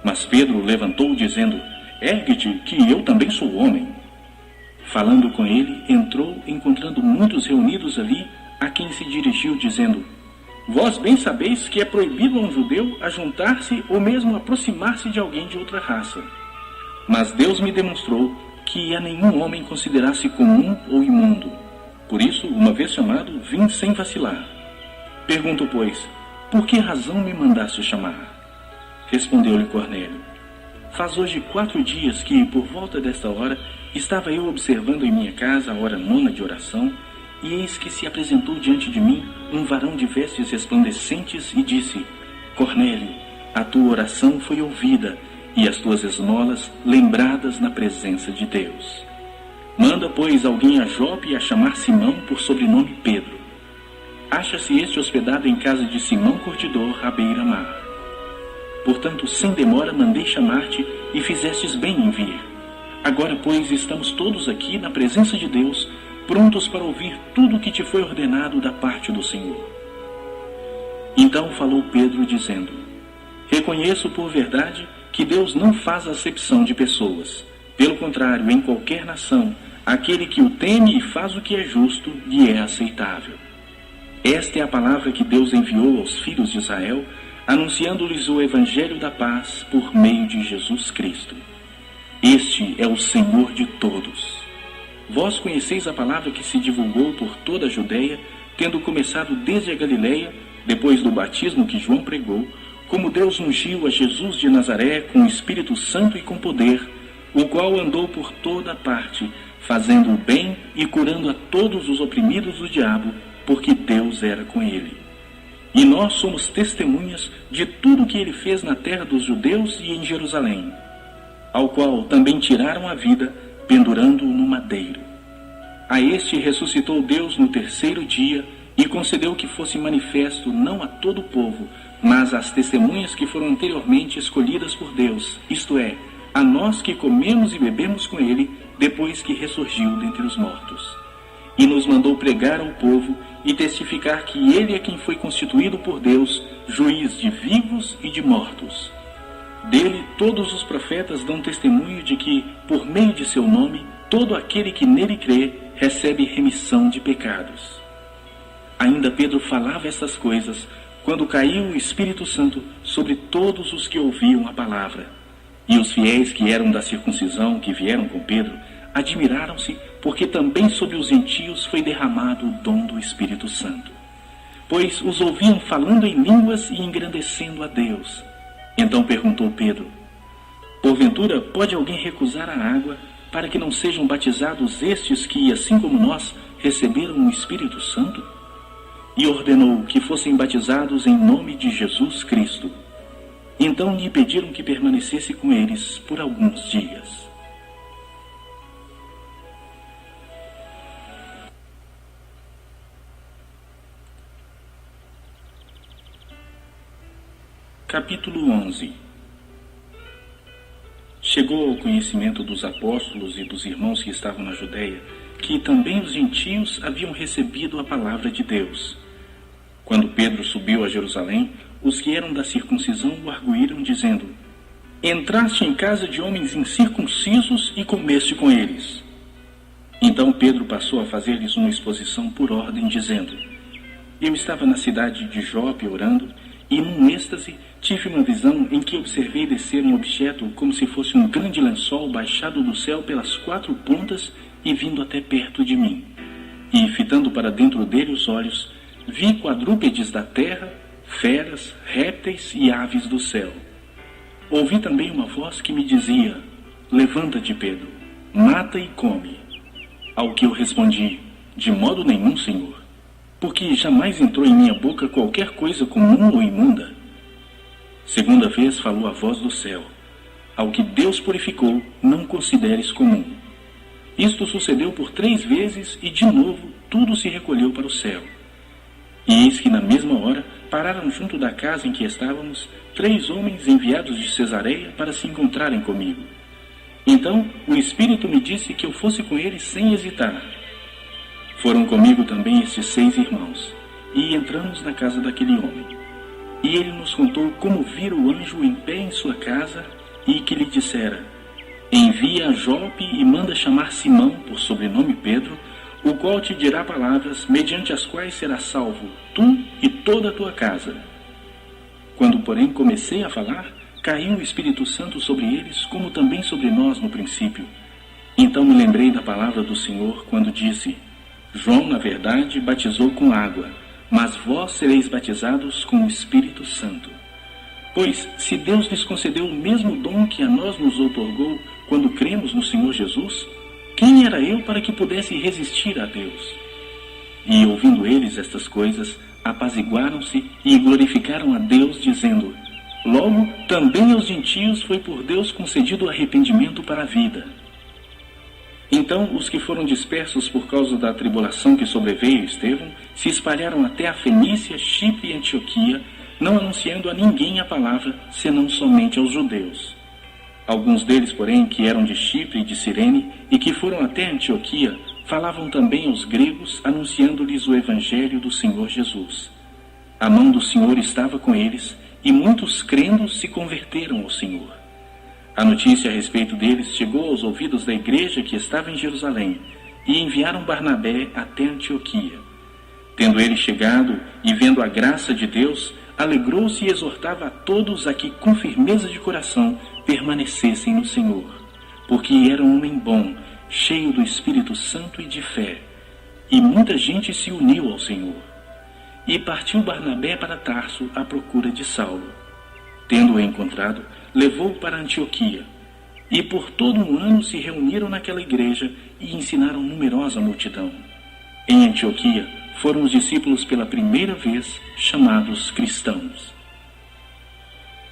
Speaker 1: Mas Pedro levantou-o, dizendo: Ergue-te, que eu também sou homem. Falando com ele, entrou, encontrando muitos reunidos ali, a quem se dirigiu, dizendo: Vós bem sabeis que é proibido a um judeu ajuntar-se ou mesmo aproximar-se de alguém de outra raça. Mas Deus me demonstrou que a nenhum homem considerasse comum ou imundo. Por isso, uma vez chamado, vim sem vacilar. Pergunto, pois, por que razão me mandaste chamar? Respondeu-lhe Cornélio: Faz hoje 4 dias que, por volta desta hora, estava eu observando em minha casa a hora 9ª de oração, e eis que se apresentou diante de mim um varão de vestes resplandecentes e disse: Cornélio, a tua oração foi ouvida, e as tuas esmolas lembradas na presença de Deus. Manda, pois, alguém a Jope a chamar Simão, por sobrenome Pedro. Acha-se este hospedado em casa de Simão curtidor, à beira-mar. Portanto, sem demora mandei chamar-te, e fizestes bem em vir. Agora, pois, estamos todos aqui na presença de Deus, prontos para ouvir tudo o que te foi ordenado da parte do Senhor. Então falou Pedro, dizendo: Reconheço por verdade que Deus não faz acepção de pessoas. Pelo contrário, em qualquer nação, aquele que o teme e faz o que é justo, lhe é aceitável. Esta é a palavra que Deus enviou aos filhos de Israel, anunciando-lhes o evangelho da paz por meio de Jesus Cristo. Este é o Senhor de todos. Vós conheceis a palavra que se divulgou por toda a Judeia, tendo começado desde a Galileia, depois do batismo que João pregou, como Deus ungiu a Jesus de Nazaré com o Espírito Santo e com poder, o qual andou por toda parte, fazendo o bem e curando a todos os oprimidos do diabo, porque Deus era com ele. E nós somos testemunhas de tudo o que ele fez na terra dos judeus e em Jerusalém, ao qual também tiraram a vida, pendurando-o no madeiro. A este ressuscitou Deus no 3º dia e concedeu que fosse manifesto não a todo o povo, mas às testemunhas que foram anteriormente escolhidas por Deus, isto é, a nós que comemos e bebemos com ele depois que ressurgiu dentre os mortos. E nos mandou pregar ao povo e testificar que ele é quem foi constituído por Deus, juiz de vivos e de mortos. Dele todos os profetas dão testemunho de que, por meio de seu nome, todo aquele que nele crê recebe remissão de pecados. Ainda Pedro falava estas coisas quando caiu o Espírito Santo sobre todos os que ouviam a palavra. E os fiéis que eram da circuncisão, que vieram com Pedro, admiraram-se, porque também sobre os gentios foi derramado o dom do Espírito Santo. Pois os ouviam falando em línguas e engrandecendo a Deus. Então perguntou Pedro: porventura pode alguém recusar a água para que não sejam batizados estes que, assim como nós, receberam o Espírito Santo? E ordenou que fossem batizados em nome de Jesus Cristo. Então lhe pediram que permanecesse com eles por alguns dias. Capítulo 11. Chegou ao conhecimento dos apóstolos e dos irmãos que estavam na Judéia que também os gentios haviam recebido a palavra de Deus. Quando Pedro subiu a Jerusalém, os que eram da circuncisão o arguíram, dizendo: entraste em casa de homens incircuncisos e comeste com eles. Então Pedro passou a fazer-lhes uma exposição por ordem, dizendo: eu estava na cidade de Jope orando, e num êxtase tive uma visão em que observei descer um objeto como se fosse um grande lençol baixado do céu pelas 4 pontas e vindo até perto de mim. E, fitando para dentro dele os olhos, vi quadrúpedes da terra, feras, répteis e aves do céu. Ouvi também uma voz que me dizia: levanta-te, Pedro, mata e come. Ao que eu respondi: de modo nenhum, Senhor, porque jamais entrou em minha boca qualquer coisa comum ou imunda. Segunda vez falou a voz do céu: ao que Deus purificou, não consideres comum. Isto sucedeu por 3 vezes e, de novo, tudo se recolheu para o céu. E eis que, na mesma hora, pararam junto da casa em que estávamos 3 homens enviados de Cesareia para se encontrarem comigo. Então o Espírito me disse que eu fosse com eles sem hesitar. Foram comigo também estes 6 irmãos, e entramos na casa daquele homem. E ele nos contou como vira o anjo em pé em sua casa, e que lhe dissera: envia a Jope e manda chamar Simão, por sobrenome Pedro, o qual te dirá palavras, mediante as quais serás salvo, tu e toda a tua casa. Quando, porém, comecei a falar, caiu o Espírito Santo sobre eles, como também sobre nós no princípio. Então me lembrei da palavra do Senhor, quando disse: João, na verdade, batizou com água, mas vós sereis batizados com o Espírito Santo. Pois, se Deus lhes concedeu o mesmo dom que a nós nos outorgou quando cremos no Senhor Jesus, quem era eu para que pudesse resistir a Deus? E, ouvindo eles estas coisas, apaziguaram-se e glorificaram a Deus, dizendo: logo, também aos gentios foi por Deus concedido o arrependimento para a vida. Então os que foram dispersos por causa da tribulação que sobreveio Estevão se espalharam até a Fenícia, Chipre e Antioquia, não anunciando a ninguém a palavra, senão somente aos judeus. Alguns deles, porém, que eram de Chipre e de Cirene, e que foram até Antioquia, falavam também aos gregos, anunciando-lhes o evangelho do Senhor Jesus. A mão do Senhor estava com eles, e muitos crendo se converteram ao Senhor. A notícia a respeito deles chegou aos ouvidos da igreja que estava em Jerusalém, e enviaram Barnabé até Antioquia. Tendo ele chegado e vendo a graça de Deus, alegrou-se e exortava a todos a que, com firmeza de coração, permanecessem no Senhor, porque era um homem bom, cheio do Espírito Santo e de fé, e muita gente se uniu ao Senhor. E partiu Barnabé para Tarso à procura de Saulo. Tendo-o encontrado, levou-o para Antioquia, e por todo um ano se reuniram naquela igreja e ensinaram numerosa multidão. Em Antioquia foram os discípulos pela primeira vez chamados cristãos.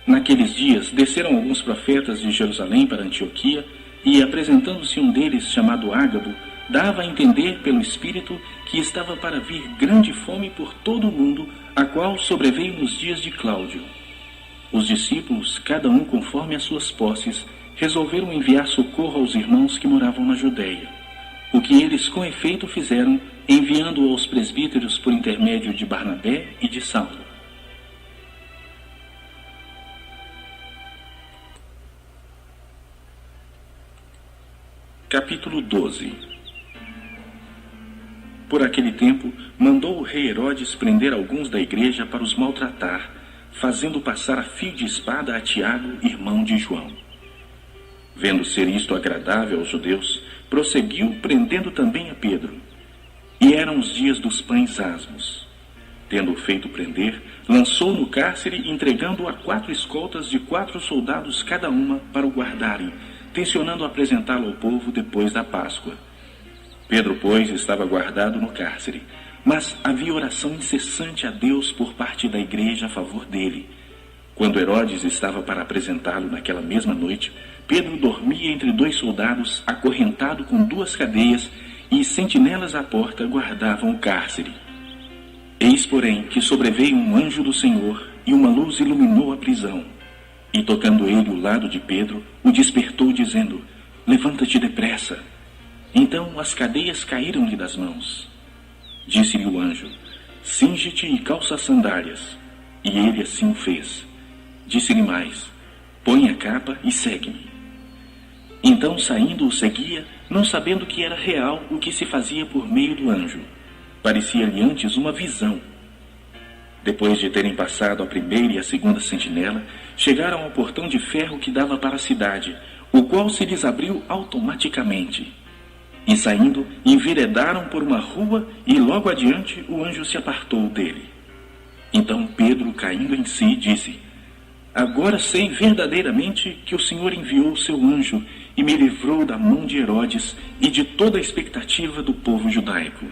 Speaker 1: Naqueles dias desceram alguns profetas de Jerusalém para Antioquia, e apresentando-se um deles, chamado Ágabo, dava a entender pelo Espírito que estava para vir grande fome por todo o mundo, a qual sobreveio nos dias de Cláudio. Os discípulos, cada um conforme as suas posses, resolveram enviar socorro aos irmãos que moravam na Judéia, o que eles com efeito fizeram, enviando-o aos presbíteros por intermédio de Barnabé e de Saulo. Capítulo 12. Por aquele tempo, mandou o rei Herodes prender alguns da igreja para os maltratar, fazendo passar a fio de espada a Tiago, irmão de João. Vendo ser isto agradável aos judeus, prosseguiu prendendo também a Pedro. E eram os dias dos pães asmos. Tendo-o feito prender, lançou no cárcere, entregando-o a 4 escoltas de 4 soldados cada uma para o guardarem, tencionando apresentá-lo ao povo depois da Páscoa. Pedro, pois, estava guardado no cárcere, mas havia oração incessante a Deus por parte da igreja a favor dele. Quando Herodes estava para apresentá-lo naquela mesma noite, Pedro dormia entre 2 soldados, acorrentado com 2 cadeias, e sentinelas à porta guardavam o cárcere. Eis, porém, que sobreveio um anjo do Senhor, e uma luz iluminou a prisão. E tocando ele o lado de Pedro, o despertou, dizendo: levanta-te depressa. Então as cadeias caíram-lhe das mãos. Disse-lhe o anjo: cinge-te e calça as sandálias. E ele assim o fez. Disse-lhe mais: põe a capa e segue-me. Então, saindo, o seguia, não sabendo que era real o que se fazia por meio do anjo. Parecia-lhe antes uma visão. Depois de terem passado a primeira e a segunda sentinela, chegaram ao portão de ferro que dava para a cidade, o qual se lhes abriu automaticamente. E saindo, enveredaram por uma rua e logo adiante o anjo se apartou dele. Então Pedro, caindo em si, disse: agora sei verdadeiramente que o Senhor enviou o seu anjo e me livrou da mão de Herodes e de toda a expectativa do povo judaico.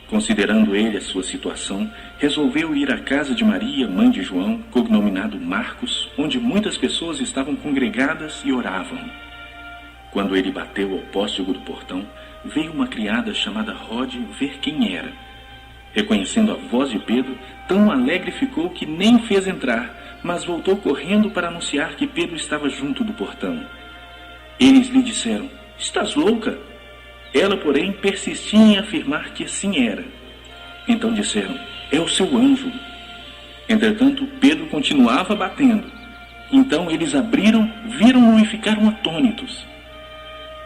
Speaker 1: Considerando ele a sua situação, resolveu ir à casa de Maria, mãe de João, cognominado Marcos, onde muitas pessoas estavam congregadas e oravam. Quando ele bateu ao póstigo do portão, veio uma criada chamada Rode ver quem era. Reconhecendo a voz de Pedro, tão alegre ficou que nem fez entrar, mas voltou correndo para anunciar que Pedro estava junto do portão. Eles lhe disseram: estás louca? Ela, porém, persistia em afirmar que assim era. Então disseram: é o seu anjo. Entretanto, Pedro continuava batendo. Então eles abriram, viram-no e ficaram atônitos.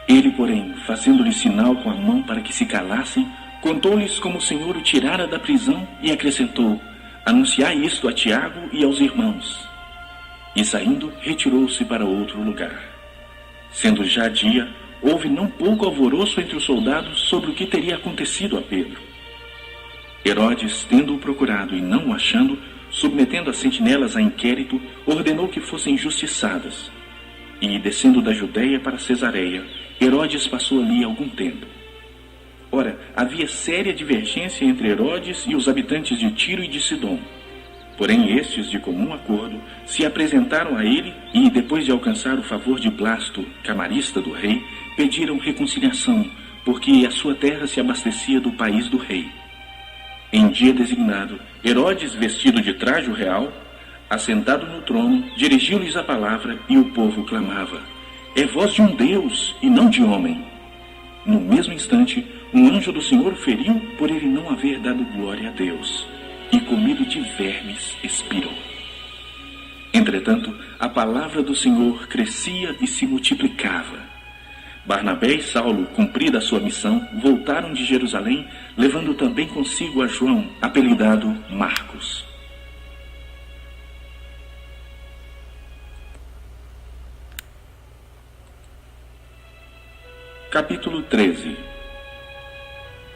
Speaker 1: Ele, porém, fazendo-lhe sinal com a mão para que se calassem, contou-lhes como o Senhor o tirara da prisão e acrescentou: anunciai isto a Tiago e aos irmãos. E saindo, retirou-se para outro lugar. Sendo já dia, houve não pouco alvoroço entre os soldados sobre o que teria acontecido a Pedro. Herodes, tendo-o procurado e não o achando, submetendo as sentinelas a inquérito, ordenou que fossem justiçadas. E, descendo da Judéia para Cesareia, Herodes passou ali algum tempo. Ora, havia séria divergência entre Herodes e os habitantes de Tiro e de Sidom. Porém, estes, de comum acordo, se apresentaram a ele e, depois de alcançar o favor de Blasto, camarista do rei, pediram reconciliação, porque a sua terra se abastecia do país do rei. Em dia designado, Herodes, vestido de traje real, assentado no trono, dirigiu-lhes a palavra e o povo clamava: é voz de um Deus e não de homem. No mesmo instante, um anjo do Senhor feriu por ele não haver dado glória a Deus, e comido de vermes expirou. Entretanto, a palavra do Senhor crescia e se multiplicava. Barnabé e Saulo, cumprida a sua missão, voltaram de Jerusalém, levando também consigo a João, apelidado Marcos. Capítulo 13.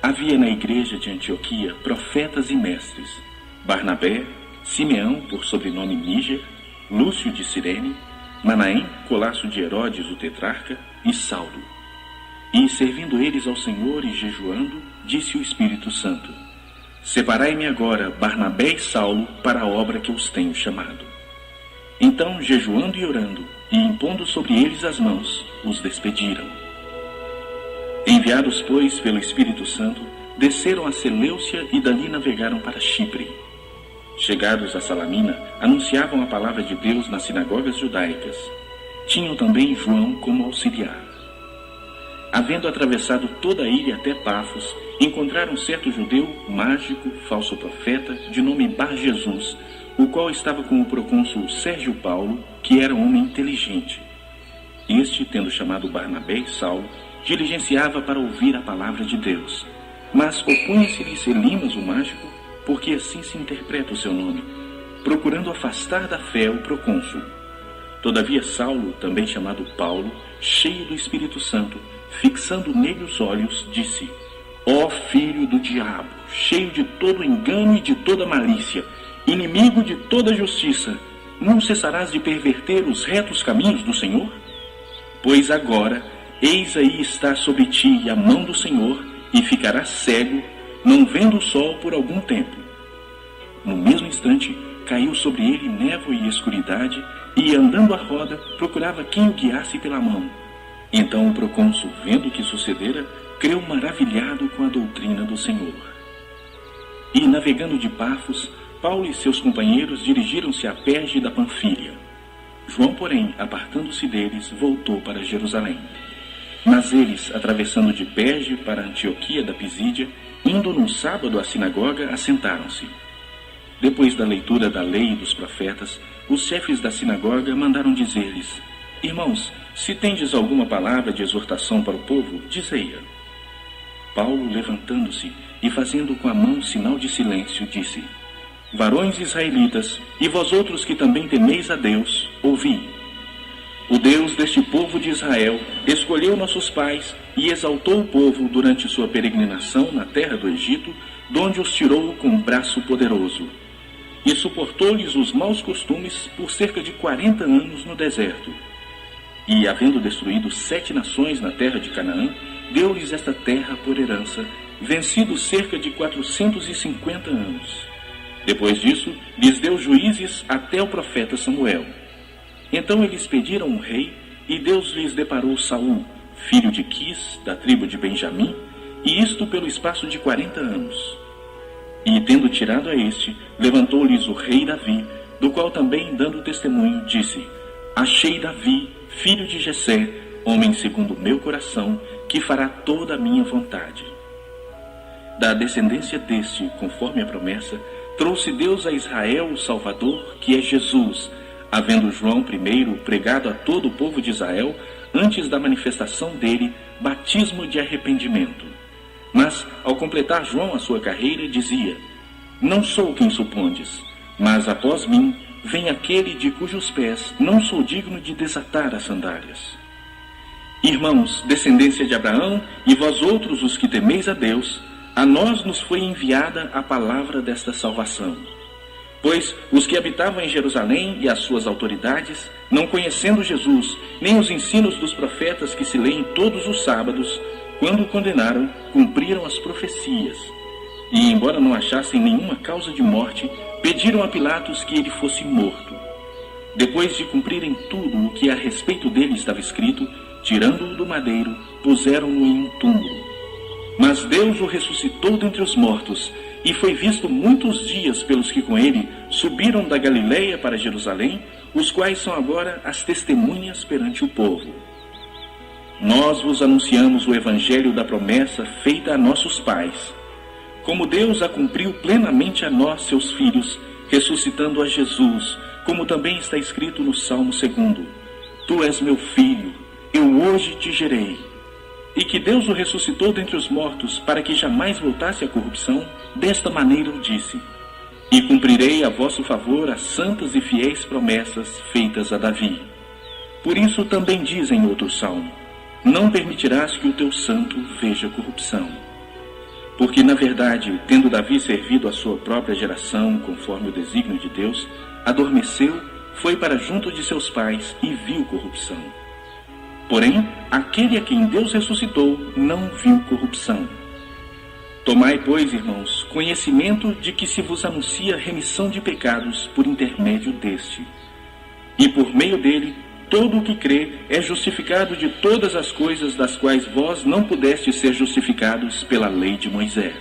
Speaker 1: Havia na igreja de Antioquia profetas e mestres: Barnabé, Simeão, por sobrenome Níger, Lúcio de Cirene, Manaém, colasso de Herodes o tetrarca, e Saulo. E, servindo eles ao Senhor e jejuando, disse o Espírito Santo: separai-me agora Barnabé e Saulo para a obra que os tenho chamado. Então, jejuando e orando, e impondo sobre eles as mãos, os despediram. Enviados, pois, pelo Espírito Santo, desceram a Seleucia e dali navegaram para Chipre. Chegados a Salamina, anunciavam a palavra de Deus nas sinagogas judaicas. tinham também João como auxiliar. Havendo atravessado toda a ilha até Pafos, encontraram um certo judeu, mágico, falso profeta, de nome Bar-Jesus, o qual estava com o procônsul Sérgio Paulo, que era um homem inteligente. Este, tendo chamado Barnabé e Saulo, diligenciava para ouvir a palavra de Deus. Mas opunha-se-lhes Elimas, o mágico, porque assim se interpreta o seu nome, procurando afastar da fé o procônsul. Todavia Saulo, também chamado Paulo, cheio do Espírito Santo, fixando nele os olhos, disse: Ó filho do diabo, cheio de todo engano e de toda malícia, inimigo de toda justiça, não cessarás de perverter os retos caminhos do Senhor? Pois agora, eis aí está sobre ti a mão do Senhor, e ficarás cego, não vendo o sol por algum tempo. No mesmo instante, caiu sobre ele névoa e escuridade, e, andando à roda, procurava quem o guiasse pela mão. Então o procônsul, vendo o que sucedera, creu maravilhado com a doutrina do Senhor. E, navegando de Pafos, Paulo e seus companheiros dirigiram-se a Perge da Panfília. João, porém, apartando-se deles, voltou para Jerusalém. Mas eles, atravessando de Perge para Antioquia da Pisídia, indo num sábado à sinagoga, assentaram-se. Depois da leitura da lei e dos profetas, os chefes da sinagoga mandaram dizer-lhes: Irmãos, se tendes alguma palavra de exortação para o povo, dizei-a. Paulo, levantando-se e fazendo com a mão sinal de silêncio, disse: Varões israelitas, e vós outros que também temeis a Deus, ouvi. O Deus deste povo de Israel escolheu nossos pais e exaltou o povo durante sua peregrinação na terra do Egito, donde os tirou com um braço poderoso. E suportou-lhes os maus costumes por cerca de 40 anos no deserto. E, havendo destruído 7 nações na terra de Canaã, deu-lhes esta terra por herança, vencidos cerca de 450 anos. Depois disso, lhes deu juízes até o profeta Samuel. Então eles pediram um rei, e Deus lhes deparou Saul, filho de Quis, da tribo de Benjamim, e isto pelo espaço de 40 anos. E, tendo tirado a este, levantou-lhes o rei Davi, do qual também, dando testemunho, disse: Achei Davi, filho de Jessé, homem segundo o meu coração, que fará toda a minha vontade. Da descendência deste, conforme a promessa, trouxe Deus a Israel o Salvador, que é Jesus, havendo João primeiro pregado a todo o povo de Israel, antes da manifestação dele, batismo de arrependimento. Mas, ao completar João a sua carreira, dizia: Não sou quem supondes, mas após mim vem aquele de cujos pés não sou digno de desatar as sandálias. Irmãos, descendência de Abraão, e vós outros os que temeis a Deus, a nós nos foi enviada a palavra desta salvação. Pois os que habitavam em Jerusalém e as suas autoridades, não conhecendo Jesus, nem os ensinos dos profetas que se leem todos os sábados, quando o condenaram, cumpriram as profecias. E, embora não achassem nenhuma causa de morte, pediram a Pilatos que ele fosse morto. Depois de cumprirem tudo o que a respeito dele estava escrito, tirando-o do madeiro, puseram-no em um túmulo. Mas Deus o ressuscitou dentre os mortos, e foi visto muitos dias pelos que com ele subiram da Galiléia para Jerusalém, os quais são agora as testemunhas perante o povo. Nós vos anunciamos o evangelho da promessa feita a nossos pais, como Deus a cumpriu plenamente a nós, seus filhos, ressuscitando a Jesus, como também está escrito no Salmo 2: Tu és meu filho, eu hoje te gerei. E que Deus o ressuscitou dentre os mortos, para que jamais voltasse à corrupção, desta maneira o disse: E cumprirei a vosso favor as santas e fiéis promessas feitas a Davi. Por isso também diz em outro salmo: Não permitirás que o teu santo veja corrupção. Porque, na verdade, tendo Davi servido a sua própria geração, conforme o desígnio de Deus, adormeceu, foi para junto de seus pais e viu corrupção. Porém, aquele a quem Deus ressuscitou não viu corrupção. Tomai, pois, irmãos, conhecimento de que se vos anuncia remissão de pecados por intermédio deste. E por meio dele, todo o que crê é justificado de todas as coisas das quais vós não pudestes ser justificados pela lei de Moisés.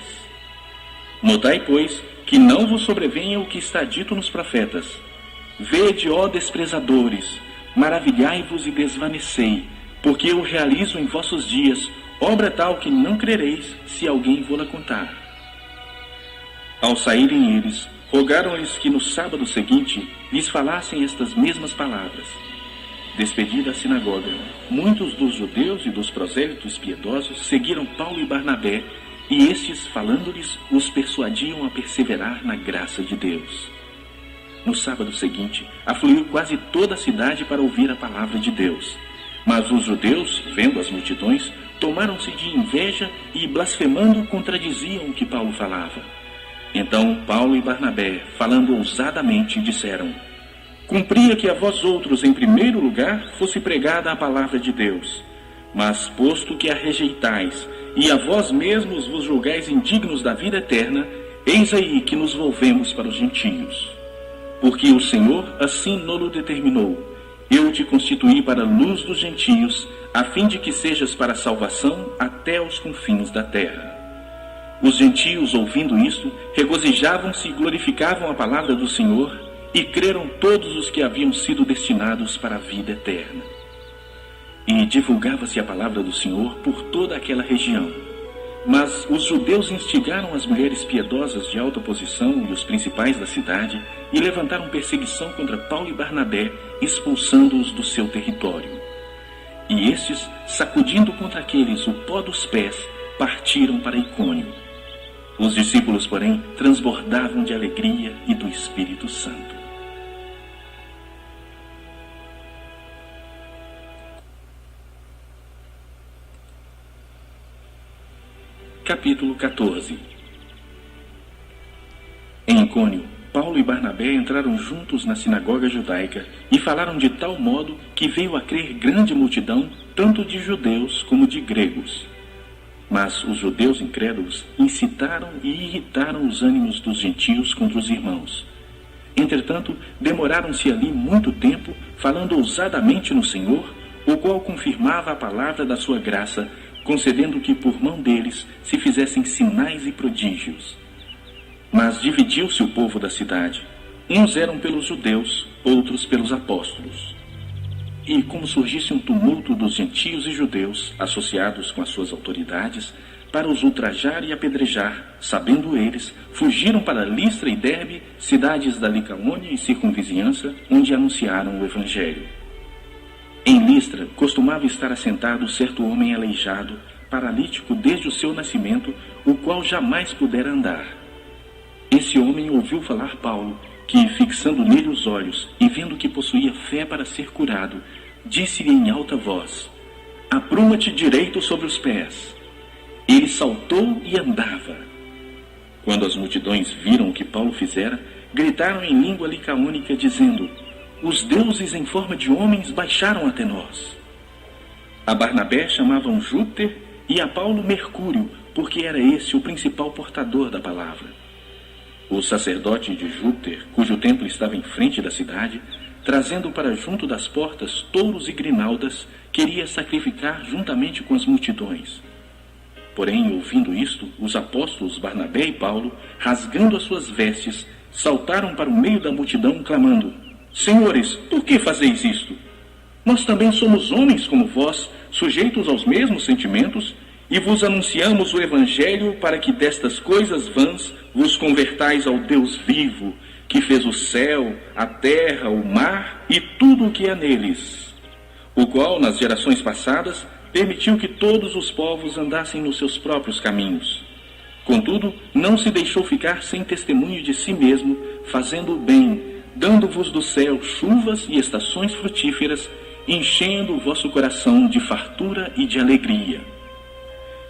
Speaker 1: Notai, pois, que não vos sobrevenha o que está dito nos profetas: Vede, ó desprezadores, maravilhai-vos e desvanecei, porque eu realizo em vossos dias obra tal que não crereis, se alguém vô-la contar. Ao saírem eles, rogaram-lhes que no sábado seguinte lhes falassem estas mesmas palavras. Despedida a sinagoga, muitos dos judeus e dos prosélitos piedosos seguiram Paulo e Barnabé, e estes, falando-lhes, os persuadiam a perseverar na graça de Deus. No sábado seguinte, afluiu quase toda a cidade para ouvir a palavra de Deus. Mas os judeus, vendo as multidões, tomaram-se de inveja e, blasfemando, contradiziam o que Paulo falava. Então Paulo e Barnabé, falando ousadamente, disseram: cumpria que a vós outros, em primeiro lugar, fosse pregada a palavra de Deus. Mas, posto que a rejeitais, e a vós mesmos vos julgais indignos da vida eterna, eis aí que nos volvemos para os gentios. Porque o Senhor assim nolo determinou: eu te constituí para a luz dos gentios, a fim de que sejas para a salvação até os confins da terra. Os gentios, ouvindo isto, regozijavam-se e glorificavam a palavra do Senhor, e creram todos os que haviam sido destinados para a vida eterna. E divulgava-se a palavra do Senhor por toda aquela região. Mas os judeus instigaram as mulheres piedosas de alta posição e os principais da cidade, e levantaram perseguição contra Paulo e Barnabé, expulsando-os do seu território. E estes, sacudindo contra aqueles o pó dos pés, partiram para Icônio. Os discípulos, porém, transbordavam de alegria e do Espírito Santo. Capítulo 14. Em Icônio, Paulo e Barnabé entraram juntos na sinagoga judaica e falaram de tal modo que veio a crer grande multidão, tanto de judeus como de gregos. Mas os judeus incrédulos incitaram e irritaram os ânimos dos gentios contra os irmãos. Entretanto, demoraram-se ali muito tempo, falando ousadamente no Senhor, o qual confirmava a palavra da sua graça, concedendo que por mão deles se fizessem sinais e prodígios. Mas dividiu-se o povo da cidade. Uns eram pelos judeus, outros pelos apóstolos. E como surgisse um tumulto dos gentios e judeus, associados com as suas autoridades, para os ultrajar e apedrejar, sabendo eles, fugiram para Listra e Derbe, cidades da Licaônia e circunvizinhança, onde anunciaram o Evangelho. Em Listra costumava estar assentado certo homem aleijado, paralítico desde o seu nascimento, o qual jamais pudera andar. Esse homem ouviu falar Paulo, que, fixando nele os olhos e vendo que possuía fé para ser curado, disse-lhe em alta voz: apruma-te direito sobre os pés. Ele saltou e andava. Quando as multidões viram o que Paulo fizera, gritaram em língua licaônica, dizendo: os deuses em forma de homens baixaram até nós. A Barnabé chamavam Júpiter e a Paulo Mercúrio, porque era esse o principal portador da palavra. O sacerdote de Júpiter, cujo templo estava em frente da cidade, trazendo para junto das portas touros e grinaldas, queria sacrificar juntamente com as multidões. Porém, ouvindo isto, os apóstolos Barnabé e Paulo, rasgando as suas vestes, saltaram para o meio da multidão, clamando: senhores, por que fazeis isto? Nós também somos homens como vós, sujeitos aos mesmos sentimentos, e vos anunciamos o Evangelho para que destas coisas vãs vos convertais ao Deus vivo, que fez o céu, a terra, o mar e tudo o que há neles, o qual, nas gerações passadas, permitiu que todos os povos andassem nos seus próprios caminhos. Contudo, não se deixou ficar sem testemunho de si mesmo, fazendo o bem, dando-vos do céu chuvas e estações frutíferas, enchendo o vosso coração de fartura e de alegria.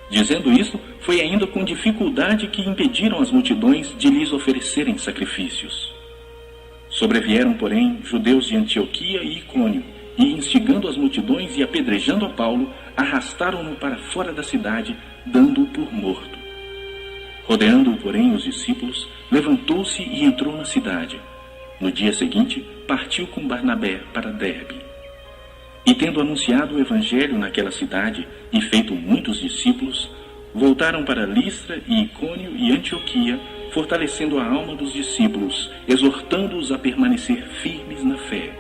Speaker 1: Dizendo isso, foi ainda com dificuldade que impediram as multidões de lhes oferecerem sacrifícios. Sobrevieram, porém, judeus de Antioquia e Icônio, e, instigando as multidões e apedrejando a Paulo, arrastaram-no para fora da cidade, dando-o por morto. Rodeando-o, porém, os discípulos, levantou-se e entrou na cidade. No dia seguinte, partiu com Barnabé para Derbe. E tendo anunciado o Evangelho naquela cidade e feito muitos discípulos, voltaram para Listra e Icônio e Antioquia, fortalecendo a alma dos discípulos, exortando-os a permanecer firmes na fé.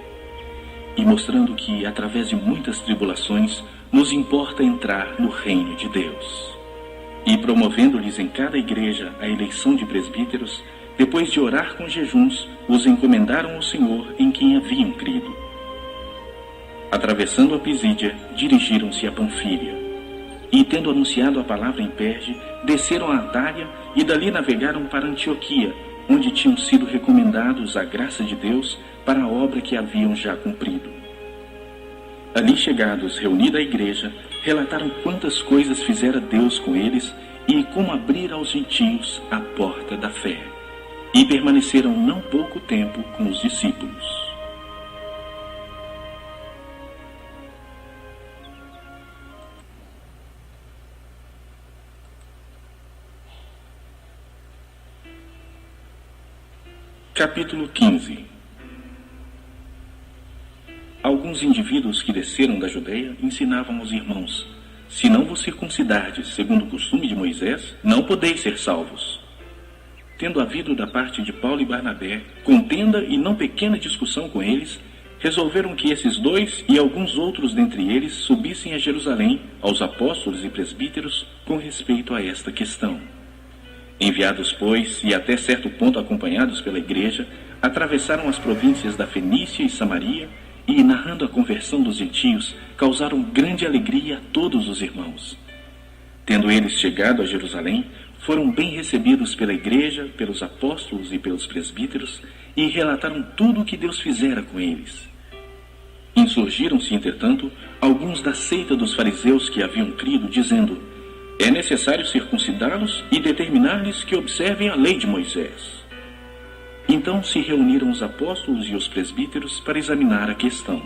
Speaker 1: e mostrando que, através de muitas tribulações, nos importa entrar no reino de Deus. E promovendo-lhes em cada igreja a eleição de presbíteros, depois de orar com jejuns, os encomendaram ao Senhor em quem haviam crido. Atravessando a Pisídia, dirigiram-se a Panfília. E, tendo anunciado a palavra em Perge, desceram a Atália e dali navegaram para Antioquia, onde tinham sido recomendados à graça de Deus para a obra que haviam já cumprido. Ali chegados, reunida a igreja, relataram quantas coisas fizera Deus com eles e como abrir aos gentios a porta da fé. E permaneceram não pouco tempo com os discípulos. Capítulo 15. Alguns indivíduos que desceram da Judeia ensinavam aos irmãos: se não vos circuncidardes segundo o costume de Moisés, não podeis ser salvos. Tendo havido da parte de Paulo e Barnabé contenda e não pequena discussão com eles, resolveram que esses dois e alguns outros dentre eles subissem a Jerusalém aos apóstolos e presbíteros com respeito a esta questão. Enviados, pois, e até certo ponto acompanhados pela igreja, atravessaram as províncias da Fenícia e Samaria e, narrando a conversão dos gentios, causaram grande alegria a todos os irmãos. Tendo eles chegado a Jerusalém, foram bem recebidos pela igreja, pelos apóstolos e pelos presbíteros, e relataram tudo o que Deus fizera com eles. Insurgiram-se, entretanto, alguns da seita dos fariseus que haviam crido, dizendo: é necessário circuncidá-los e determinar-lhes que observem a lei de Moisés. Então se reuniram os apóstolos e os presbíteros para examinar a questão.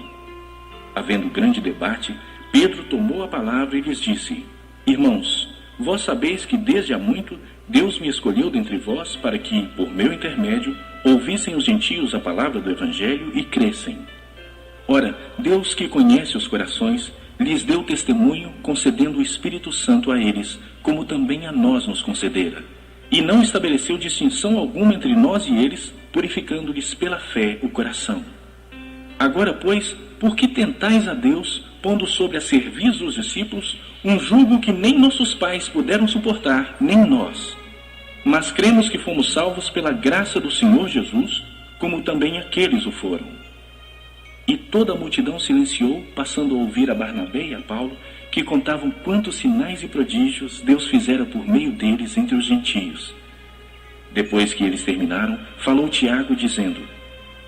Speaker 1: Havendo grande debate, Pedro tomou a palavra e lhes disse: irmãos, vós sabeis que desde há muito Deus me escolheu dentre vós para que, por meu intermédio, ouvissem os gentios a palavra do Evangelho e crescem. Ora, Deus que conhece os corações, lhes deu testemunho, concedendo o Espírito Santo a eles, como também a nós nos concedera. E não estabeleceu distinção alguma entre nós e eles, purificando-lhes pela fé o coração. Agora, pois, por que tentais a Deus, pondo sobre a cerviz dos discípulos um jugo que nem nossos pais puderam suportar, nem nós? Mas cremos que fomos salvos pela graça do Senhor Jesus, como também aqueles o foram. E toda a multidão silenciou, passando a ouvir a Barnabé e a Paulo, que contavam quantos sinais e prodígios Deus fizera por meio deles entre os gentios. Depois que eles terminaram, falou Tiago, dizendo: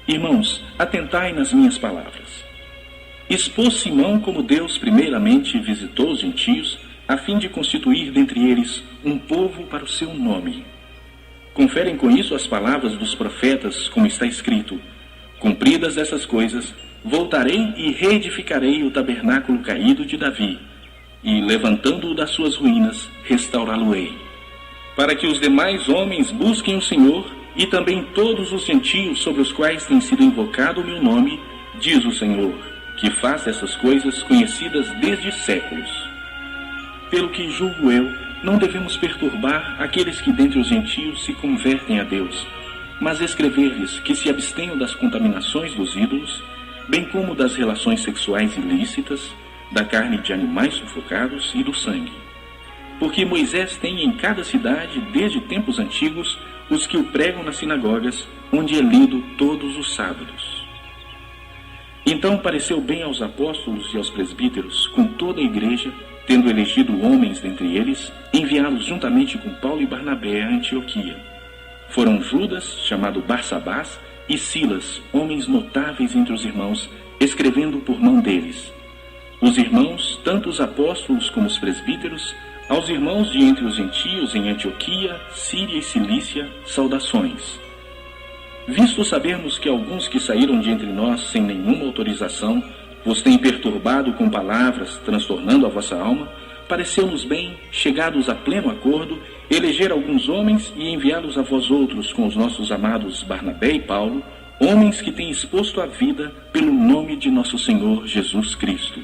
Speaker 1: irmãos, atentai nas minhas palavras. Expôs Simão como Deus primeiramente visitou os gentios, a fim de constituir dentre eles um povo para o seu nome. Conferem com isso as palavras dos profetas, como está escrito: cumpridas essas coisas, voltarei e reedificarei o tabernáculo caído de Davi, e, levantando-o das suas ruínas, restaurá-lo-ei, para que os demais homens busquem o Senhor, e também todos os gentios sobre os quais tem sido invocado o meu nome, diz o Senhor, que faz essas coisas conhecidas desde séculos. Pelo que julgo eu, não devemos perturbar aqueles que dentre os gentios se convertem a Deus, mas escrever-lhes que se abstenham das contaminações dos ídolos, bem como das relações sexuais ilícitas, da carne de animais sufocados e do sangue. Porque Moisés tem em cada cidade, desde tempos antigos, os que o pregam nas sinagogas, onde é lido todos os sábados. Então pareceu bem aos apóstolos e aos presbíteros, com toda a igreja, tendo elegido homens dentre eles, enviá-los juntamente com Paulo e Barnabé a Antioquia. Foram Judas, chamado Barsabás, e Silas, homens notáveis entre os irmãos, escrevendo por mão deles. Os irmãos, tanto os apóstolos como os presbíteros, aos irmãos de entre os gentios em Antioquia, Síria e Cilícia, saudações. Visto sabermos que alguns que saíram de entre nós sem nenhuma autorização vos têm perturbado com palavras, transtornando a vossa alma, pareceu-nos bem, chegados a pleno acordo, eleger alguns homens e enviá-los a vós outros com os nossos amados Barnabé e Paulo, homens que têm exposto a vida pelo nome de nosso Senhor Jesus Cristo.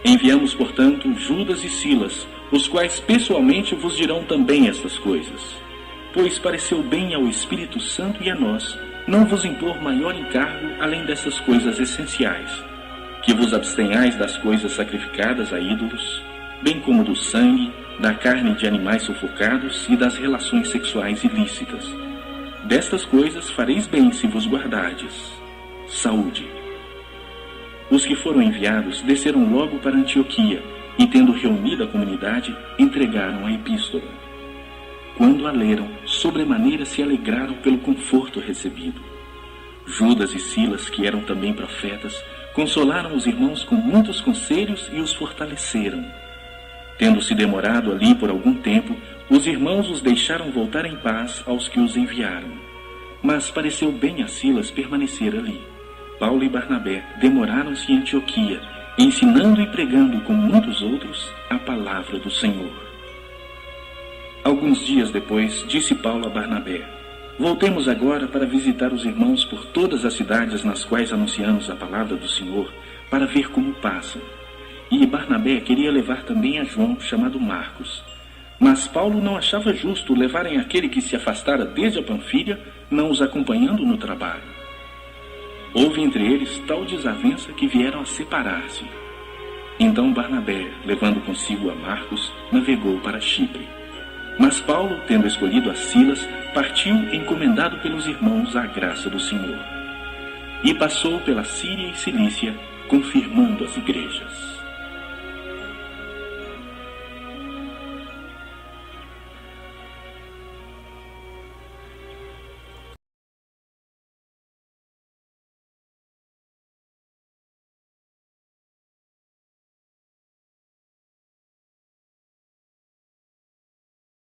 Speaker 1: Enviamos, portanto, Judas e Silas, os quais pessoalmente vos dirão também estas coisas. Pois pareceu bem ao Espírito Santo e a nós não vos impor maior encargo além dessas coisas essenciais, que vos abstenhais das coisas sacrificadas a ídolos, bem como do sangue, da carne de animais sufocados e das relações sexuais ilícitas. Destas coisas fareis bem se vos guardardes. Saúde. Os que foram enviados desceram logo para Antioquia e, tendo reunido a comunidade, entregaram a epístola. Quando a leram, sobremaneira se alegraram pelo conforto recebido. Judas e Silas, que eram também profetas, consolaram os irmãos com muitos conselhos e os fortaleceram. Tendo-se demorado ali por algum tempo, os irmãos os deixaram voltar em paz aos que os enviaram. Mas pareceu bem a Silas permanecer ali. Paulo e Barnabé demoraram-se em Antioquia, ensinando e pregando com muitos outros a palavra do Senhor. Alguns dias depois, disse Paulo a Barnabé: voltemos agora para visitar os irmãos por todas as cidades nas quais anunciamos a palavra do Senhor, para ver como passam. E Barnabé queria levar também a João, chamado Marcos. Mas Paulo não achava justo levarem aquele que se afastara desde a Panfilha, não os acompanhando no trabalho. Houve entre eles tal desavença que vieram a separar-se. Então Barnabé, levando consigo a Marcos, navegou para Chipre. Mas Paulo, tendo escolhido a Silas, partiu encomendado pelos irmãos à graça do Senhor. E passou pela Síria e Cilícia, confirmando as igrejas.